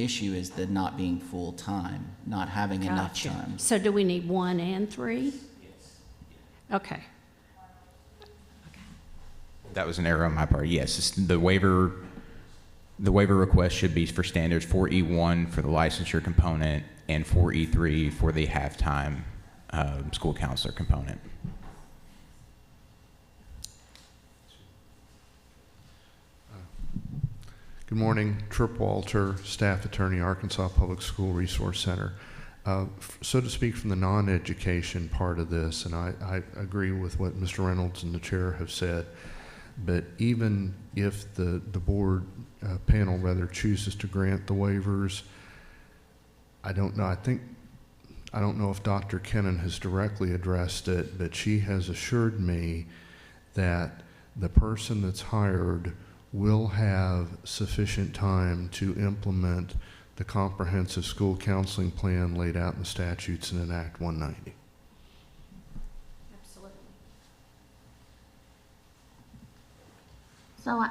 [SPEAKER 3] issue is the not being full-time, not having enough
[SPEAKER 4] Gotcha.
[SPEAKER 3] time.
[SPEAKER 4] So do we need 1 and 3? Okay.
[SPEAKER 6] That was an error on my part. Yes, the waiver request should be for standards 4E1 for the licensure component and 4E3 for the halftime school counselor component.
[SPEAKER 14] Good morning, Trip Walter, staff attorney, Arkansas Public School Resource Center. So to speak, from the non-education part of this, and I agree with what Mr. Reynolds and the chair have said, but even if the board panel rather chooses to grant the waivers, I don't know. I don't know if Dr. Kennan has directly addressed it, but she has assured me that the person that's hired will have sufficient time to implement the comprehensive school counseling plan laid out in the statutes and in Act 190.
[SPEAKER 4] Absolutely.
[SPEAKER 7] So,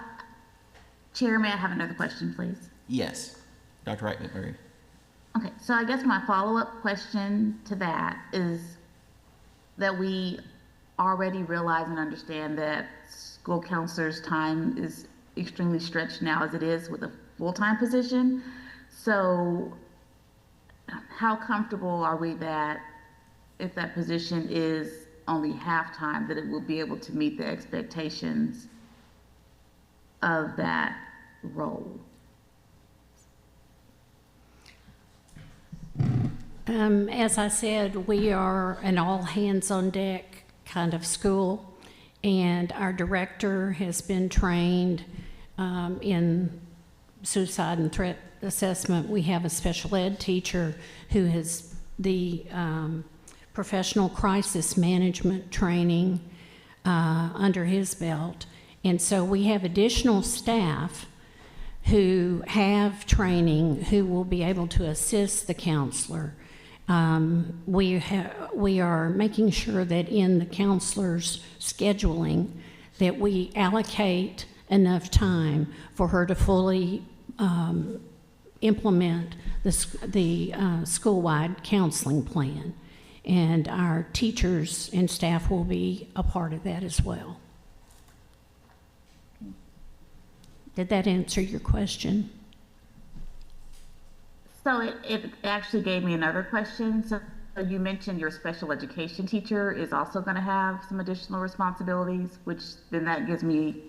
[SPEAKER 7] Chair, may I have another question, please?
[SPEAKER 3] Yes. Dr. Wright McMurray.
[SPEAKER 7] Okay, so I guess my follow-up question to that is that we already realize and understand that school counselors' time is extremely stretched now as it is with a full-time position. So how comfortable are we that if that position is only half-time, that it will be able to meet the expectations of that role?
[SPEAKER 4] As I said, we are an all-hands-on-deck kind of school, and our director has been trained in suicide and threat assessment. We have a special ed teacher who has the professional crisis management training under his belt. And so we have additional staff who have training who will be able to assist the counselor. We are making sure that in the counselor's scheduling that we allocate enough time for her to fully implement the school-wide counseling plan. And our teachers and staff will be a part of that as well. Did that answer your question?
[SPEAKER 7] So it actually gave me another question. So you mentioned your special education teacher is also going to have some additional responsibilities, which then that gives me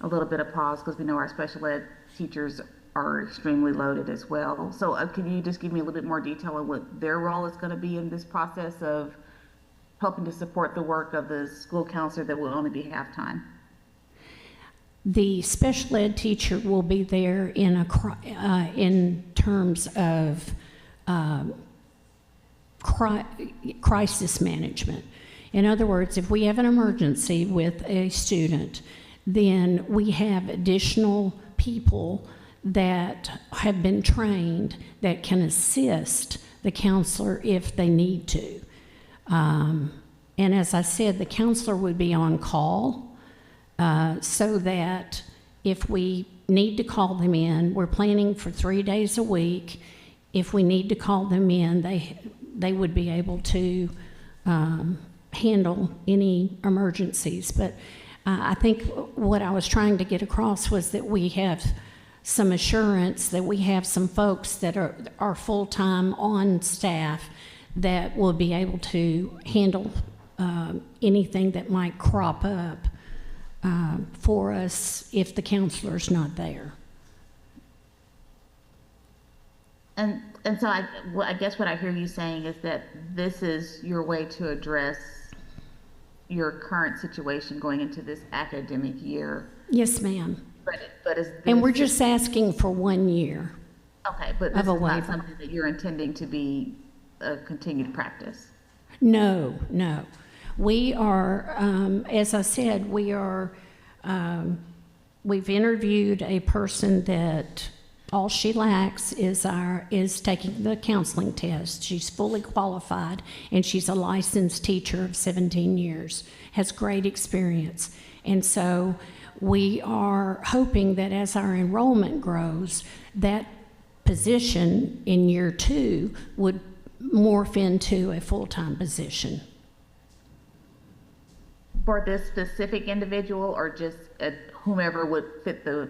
[SPEAKER 7] a little bit of pause because we know our special ed teachers are extremely loaded as well. So can you just give me a little bit more detail on what their role is going to be in this process of helping to support the work of the school counselor that will only be half-time?
[SPEAKER 4] The special ed teacher will be there in terms of crisis management. In other words, if we have an emergency with a student, then we have additional people that have been trained that can assist the counselor if they need to. And as I said, the counselor would be on call. So that if we need to call them in, we're planning for 3 days a week. If we need to call them in, they would be able to handle any emergencies. But I think what I was trying to get across was that we have some assurance that we have some folks that are full-time on staff that will be able to handle anything that might crop up for us if the counselor's not there.
[SPEAKER 7] And so I guess what I hear you saying is that this is your way to address your current situation going into this academic year.
[SPEAKER 4] Yes, ma'am.
[SPEAKER 7] But is
[SPEAKER 4] And we're just asking for 1 year.
[SPEAKER 7] Okay, but this is
[SPEAKER 4] of a
[SPEAKER 7] not
[SPEAKER 4] waiver.
[SPEAKER 7] something that you're intending to be a continued practice.
[SPEAKER 4] No. We are, as I said, we've interviewed a person that All she lacks is taking the counseling test. She's fully qualified, and she's a licensed teacher of 17 years, has great experience. And so we are hoping that as our enrollment grows, that position in year 2 would morph into a full-time position.
[SPEAKER 7] For this specific individual, or just whomever would fit the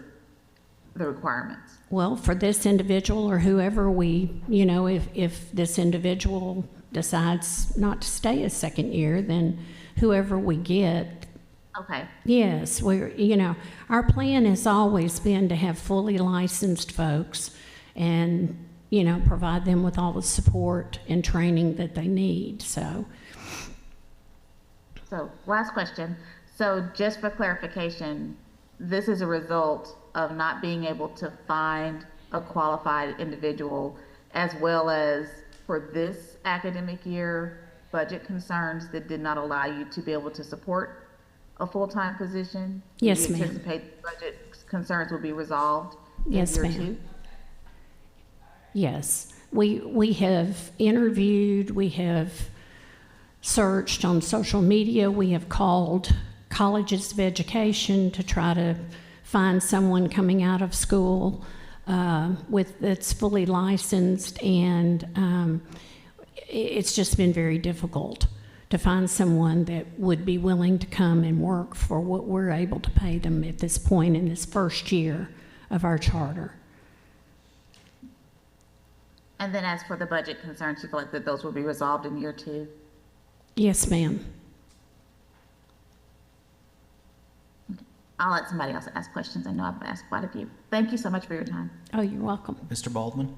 [SPEAKER 7] requirements?
[SPEAKER 4] Well, for this individual or whoever if this individual decides not to stay a second year, then whoever we get.
[SPEAKER 7] Okay.
[SPEAKER 4] Yes, our plan has always been to have fully licensed folks and, provide them with all the support and training that they need, So
[SPEAKER 7] last question. So just for clarification, this is a result of not being able to find a qualified individual, as well as for this academic year, budget concerns that did not allow you to be able to support a full-time position?
[SPEAKER 4] Yes,
[SPEAKER 7] Do you
[SPEAKER 4] ma'am.
[SPEAKER 7] anticipate budget concerns will be resolved in
[SPEAKER 4] Yes,
[SPEAKER 7] year
[SPEAKER 4] ma'am.
[SPEAKER 7] 2?
[SPEAKER 4] Yes, we have interviewed, we have searched on social media, we have called colleges of education to try to find someone coming out of school that's fully licensed, and it's just been very difficult to find someone that would be willing to come and work for what we're able to pay them at this point in this first year of our charter.
[SPEAKER 7] And then as for the budget concerns, you feel like that those will be resolved in year 2?
[SPEAKER 4] Yes, ma'am.
[SPEAKER 7] I'll let somebody else ask questions. I know I've asked quite a few. Thank you so much for your time.
[SPEAKER 4] Oh, you're welcome.
[SPEAKER 3] Mr. Baldwin?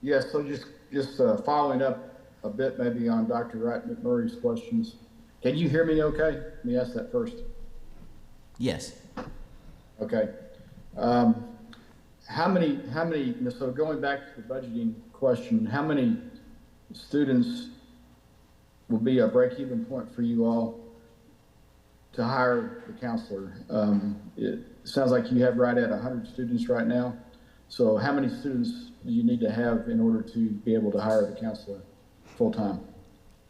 [SPEAKER 5] Yes, so just following up a bit maybe on Dr. Wright McMurray's questions. Can you hear me okay? Let me ask that first.
[SPEAKER 3] Yes.
[SPEAKER 5] Okay. How many, so going back to the budgeting question, how many students will be a break-even point for you all to hire the counselor? It sounds like you have right at 100 students right now. So how many students do you need to have in order to be able to hire the counselor full-time?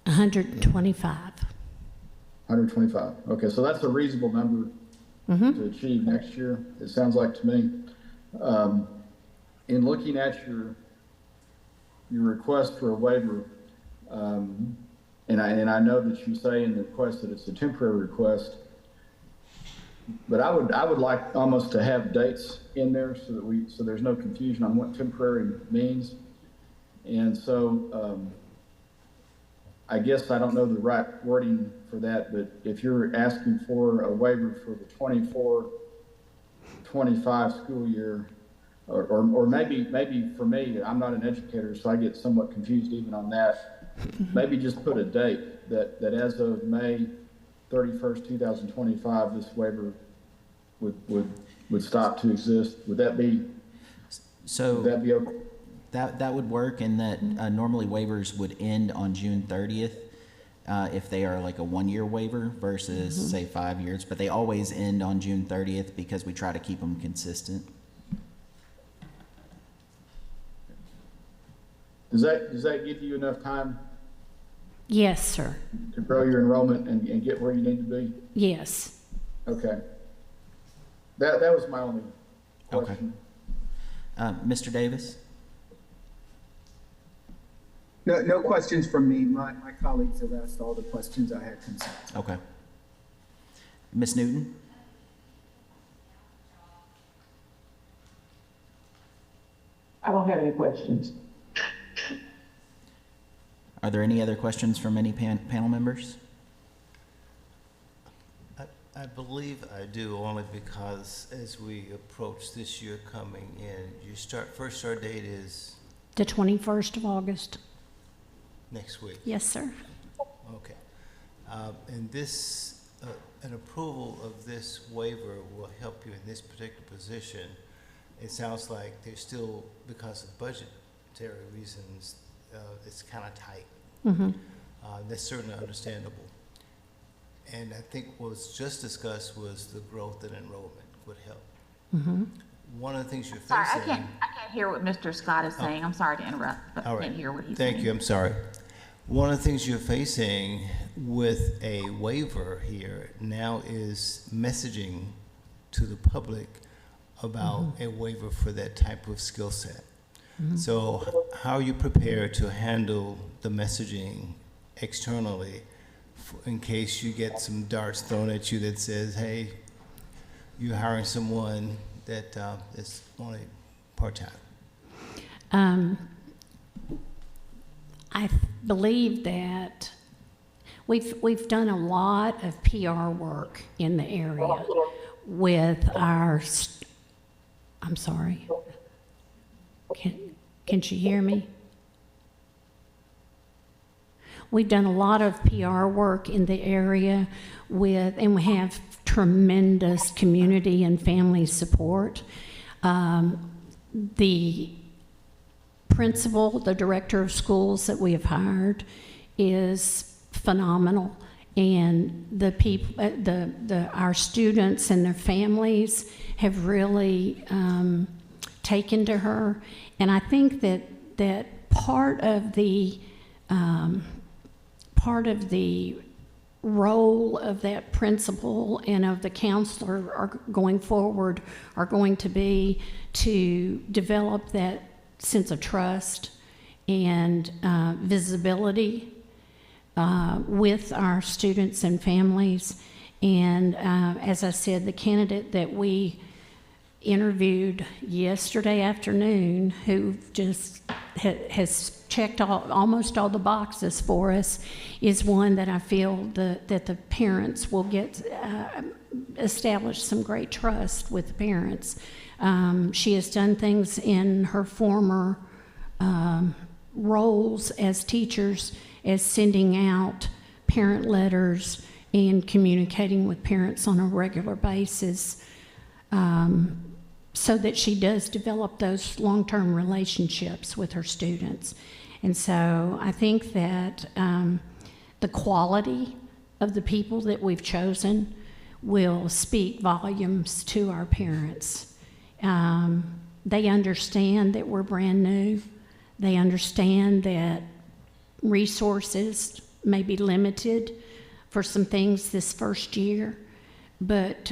[SPEAKER 4] 125.
[SPEAKER 5] 125. Okay, so that's a reasonable number to achieve next year, it sounds like to me. In looking at your request for a waiver, and I know that you say in the request that it's a temporary request, but I would like almost to have dates in there so there's no confusion on what temporary means. And so I guess I don't know the right wording for that, but if you're asking for a waiver for the 24-25 school year, or maybe for me, I'm not an educator, so I get somewhat confused even on that. Maybe just put a date that as of May 31st, 2025, this waiver would stop to exist. Would that be okay?
[SPEAKER 3] That would work, in that normally waivers would end on June 30th if they are like a 1-year waiver versus say 5 years, but they always end on June 30th because we try to keep them consistent.
[SPEAKER 5] Does that give you enough time
[SPEAKER 4] Yes, sir.
[SPEAKER 5] to grow your enrollment and get where you need to be?
[SPEAKER 4] Yes.
[SPEAKER 5] Okay. That was my only question.
[SPEAKER 3] Mr. Davis?
[SPEAKER 1] No questions from me. My colleagues have asked all the questions I had concerns.
[SPEAKER 3] Okay. Ms. Newton?
[SPEAKER 2] I don't have any questions.
[SPEAKER 3] Are there any other questions from any panel members?
[SPEAKER 12] I believe I do, only because as we approach this year coming in, first start date is
[SPEAKER 4] The 21st of August.
[SPEAKER 12] next week.
[SPEAKER 4] Yes, sir.
[SPEAKER 12] Okay. And an approval of this waiver will help you in this particular position. It sounds like there's still, because of budgetary reasons, it's kind of tight. That's certainly understandable. And I think what was just discussed was the growth in enrollment would help. One of the things you're
[SPEAKER 7] Sorry,
[SPEAKER 12] facing.
[SPEAKER 7] I can't hear what Mr. Scott is saying. I'm sorry to interrupt, but
[SPEAKER 12] All
[SPEAKER 7] I
[SPEAKER 12] right.
[SPEAKER 7] can't hear what he's saying.
[SPEAKER 12] Thank you, I'm sorry. One of the things you're facing with a waiver here now is messaging to the public about a waiver for that type of skill set. So how are you prepared to handle the messaging externally in case you get some darts thrown at you that says, hey, you're hiring someone that is only part-time?
[SPEAKER 4] I believe that we've done a lot of PR work in the area with our, I'm sorry. Can she hear me? We've done a lot of PR work in the area with, and we have tremendous community and family support. The principal, the director of schools that we have hired is phenomenal. And the people, our students and their families have really taken to her. And I think that part of the role of that principal and of the counselor are going forward are going to be to develop that sense of trust and visibility with our students and families. And as I said, the candidate that we interviewed yesterday afternoon, who just has checked almost all the boxes for us, is one that I feel that the parents will get establish some great trust with the parents. She has done things in her former roles as teachers, as sending out parent letters and communicating with parents on a regular basis, so that she does develop those long-term relationships with her students. And so I think that the quality of the people that we've chosen will speak volumes to our parents. They understand that we're brand new. They understand that resources may be limited for some things this first year, but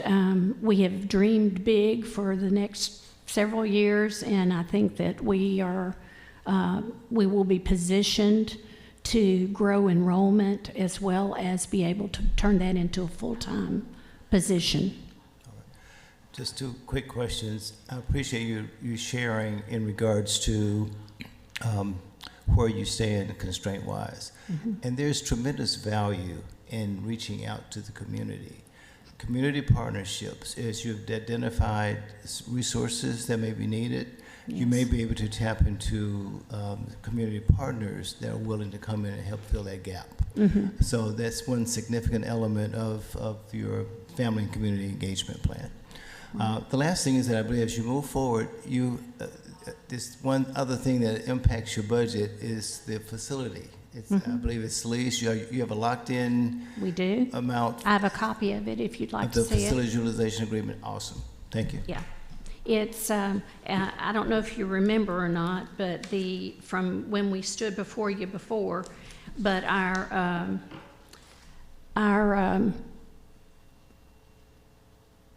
[SPEAKER 4] we have dreamed big for the next several years, and I think that we will be positioned to grow enrollment as well as be able to turn that into a full-time position.
[SPEAKER 12] Just two quick questions. I appreciate you sharing in regards to where you stand constraint-wise. And there's tremendous value in reaching out to the community. Community partnerships, as you've identified resources that may be needed, you may be able to tap into community partners that are willing to come in and help fill that gap. So that's one significant element of your family and community engagement plan. The last thing is that I believe as you move forward, this one other thing that impacts your budget is the facility. I believe it's leased. You have a locked-in
[SPEAKER 4] We do.
[SPEAKER 12] amount
[SPEAKER 4] I have a copy of it if you'd like
[SPEAKER 12] of
[SPEAKER 4] to
[SPEAKER 12] the
[SPEAKER 4] see it.
[SPEAKER 12] facilities utilization agreement. Awesome. Thank you.
[SPEAKER 4] Yeah. It's, I don't know if you remember or not, but from when we stood before you before, but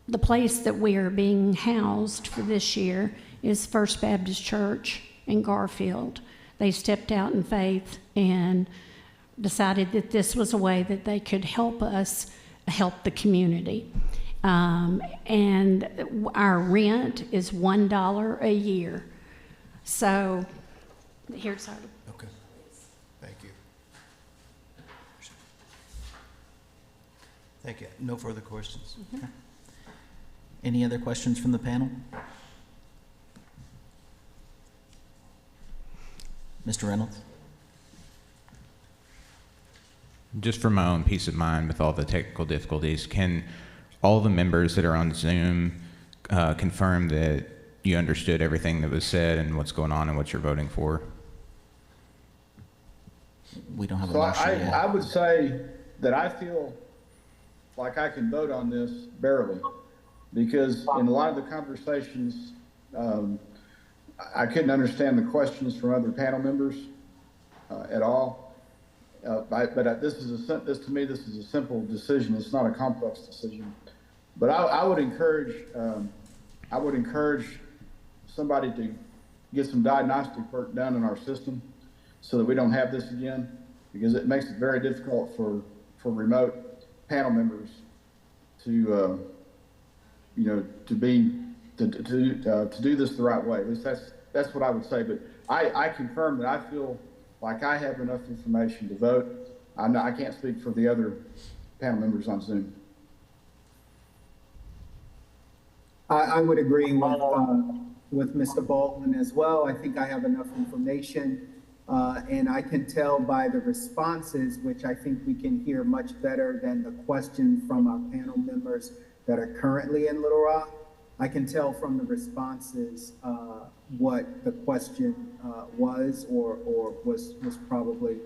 [SPEAKER 4] the place that we are being housed for this year is First Baptist Church in Garfield. They stepped out in faith and decided that this was a way that they could help us help the community. And our rent is $1 a year. So here's our.
[SPEAKER 12] Okay. Thank you. Thank you. No further questions.
[SPEAKER 3] Any other questions from the panel? Mr. Reynolds?
[SPEAKER 6] Just for my own peace of mind with all the technical difficulties, can all the members that are on Zoom confirm that you understood everything that was said and what's going on and what you're voting for?
[SPEAKER 3] We don't have a
[SPEAKER 5] So
[SPEAKER 3] motion yet.
[SPEAKER 5] I would say that I feel like I can vote on this barely. because in a lot of the conversations, I couldn't understand the questions from other panel members at all. This to me, this is a simple decision. It's not a complex decision. But I would encourage somebody to get some diagnostic work done in our system so that we don't have this again, because it makes it very difficult for remote panel members to to do this the right way. At least that's what I would say. But I confirm that I feel like I have enough information to vote. I can't speak for the other panel members on Zoom.
[SPEAKER 1] I would agree with Mr. Baldwin as well. I think I have enough information, and I can tell by the responses, which I think we can hear much better than the questions from our panel members that are currently in Little Rock. I can tell from the responses what the question was or was probably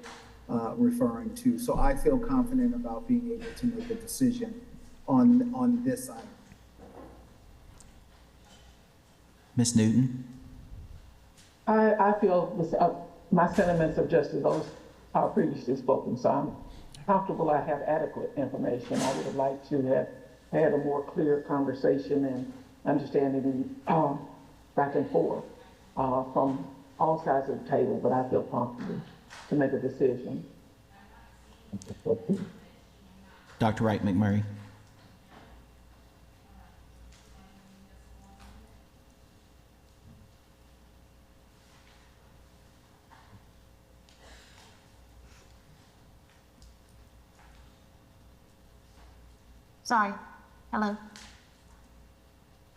[SPEAKER 1] referring to. So I feel confident about being able to make a decision on this item.
[SPEAKER 3] Ms. Newton?
[SPEAKER 2] I feel my sentiments are just as those are previously spoken, so I'm comfortable I have adequate information. I would have liked to have had a more clear conversation and understanding back and forth from all sides of the table, but I feel comfortable to make a decision.
[SPEAKER 3] Dr. Wright McMurray?
[SPEAKER 7] Sorry. Hello.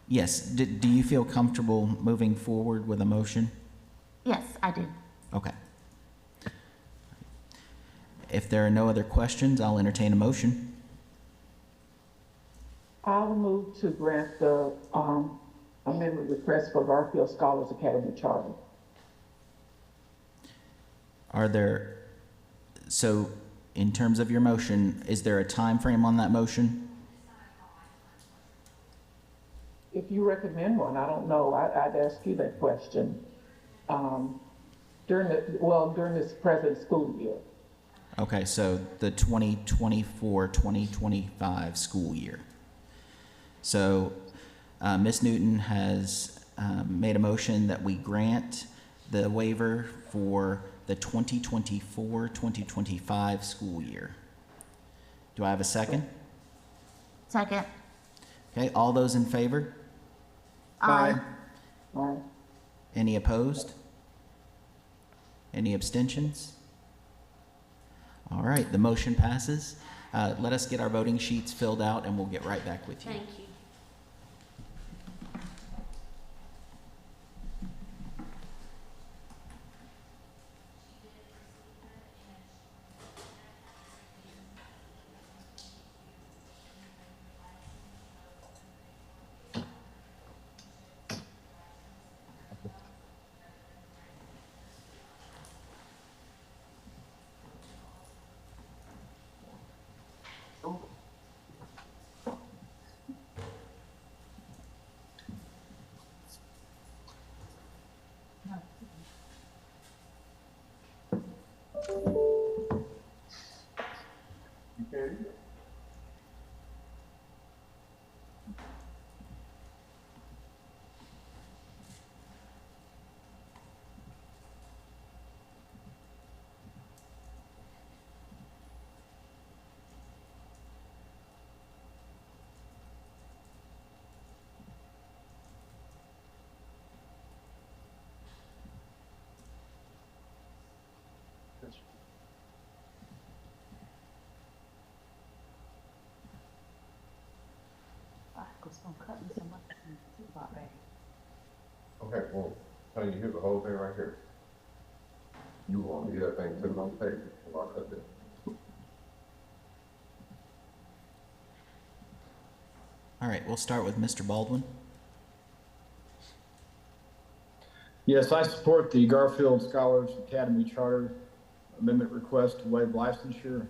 [SPEAKER 3] Yes. Do you feel comfortable moving forward with a motion?
[SPEAKER 7] Yes, I do.
[SPEAKER 3] Okay. If there are no other questions, I'll entertain a motion.
[SPEAKER 2] I'll move to grant the amendment request for Garfield Scholars Academy charter.
[SPEAKER 3] So in terms of your motion, is there a time frame on that motion?
[SPEAKER 2] If you recommend one, I don't know. I'd ask you that question. During this present school year.
[SPEAKER 3] Okay, so the 2024-2025 school year. So Ms. Newton has made a motion that we grant the waiver for the 2024-2025 school year. Do I have a second?
[SPEAKER 7] Second.
[SPEAKER 3] Okay, all those in favor?
[SPEAKER 7] Aye.
[SPEAKER 2] Aye.
[SPEAKER 3] Any opposed? Any abstentions? All right, the motion passes. Let us get our voting sheets filled out and we'll get right back with you.
[SPEAKER 4] Thank you.
[SPEAKER 15] Okay, well, tell you hit the whole thing right here. You want to get that thing put it on paper while I cut it.
[SPEAKER 3] All right, we'll start with Mr. Baldwin.
[SPEAKER 5] Yes, I support the Garfield Scholars Academy Charter Amendment request to waive licensure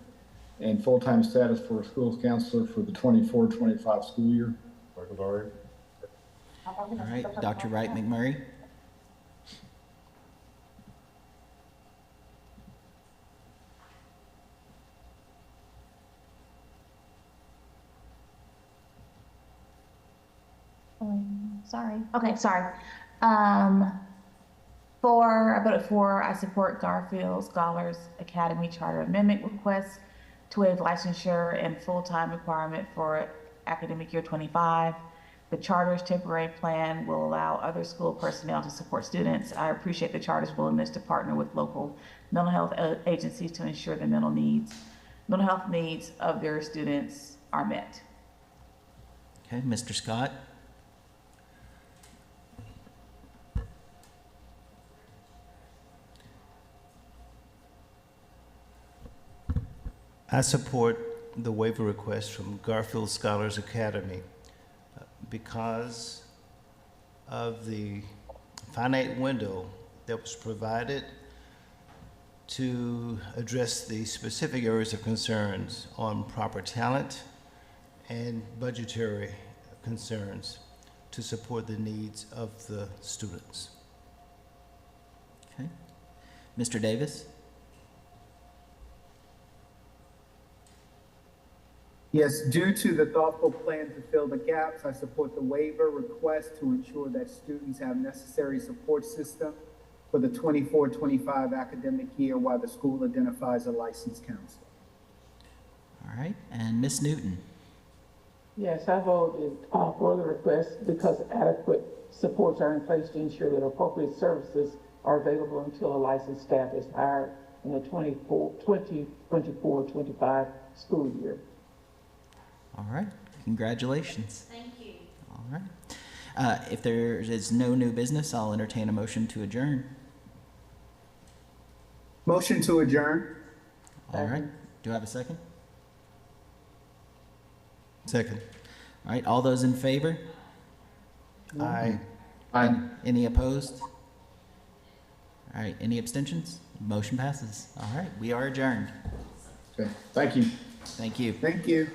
[SPEAKER 5] and full-time status for a schools counselor for the 24-25 school year.
[SPEAKER 15] Secretary?
[SPEAKER 3] All right, Dr. Wright McMurray.
[SPEAKER 7] Sorry. Okay, sorry. I voted for, I support Garfield Scholars Academy Charter Amendment request to waive licensure and full-time requirement for academic year 25. The charter's temporary plan will allow other school personnel to support students. I appreciate the charter's willingness to partner with local mental health agencies to ensure the mental health needs of their students are met.
[SPEAKER 3] Okay, Mr. Scott.
[SPEAKER 12] I support the waiver request from Garfield Scholars Academy because of the finite window that was provided to address the specific areas of concerns on proper talent and budgetary concerns to support the needs of the students.
[SPEAKER 3] Okay. Mr. Davis.
[SPEAKER 1] Yes, due to the thoughtful plan to fill the gaps, I support the waiver request to ensure that students have necessary support system for the 24-25 academic year while the school identifies a licensed counselor.
[SPEAKER 3] All right, and Ms. Newton.
[SPEAKER 2] Yes, I voted for the request because adequate supports are in place to ensure that appropriate services are available until a licensed staff is hired in the 2024-25 school year.
[SPEAKER 3] All right, congratulations.
[SPEAKER 4] Thank you.
[SPEAKER 3] All right. If there is no new business, I'll entertain a motion to adjourn.
[SPEAKER 1] Motion to adjourn.
[SPEAKER 3] All right, do I have a second?
[SPEAKER 12] Second.
[SPEAKER 3] All right, all those in favor?
[SPEAKER 12] Aye.
[SPEAKER 3] Any opposed? All right, any abstentions? Motion passes. All right, we are adjourned.
[SPEAKER 5] Okay, thank you.
[SPEAKER 3] Thank you.
[SPEAKER 1] Thank you.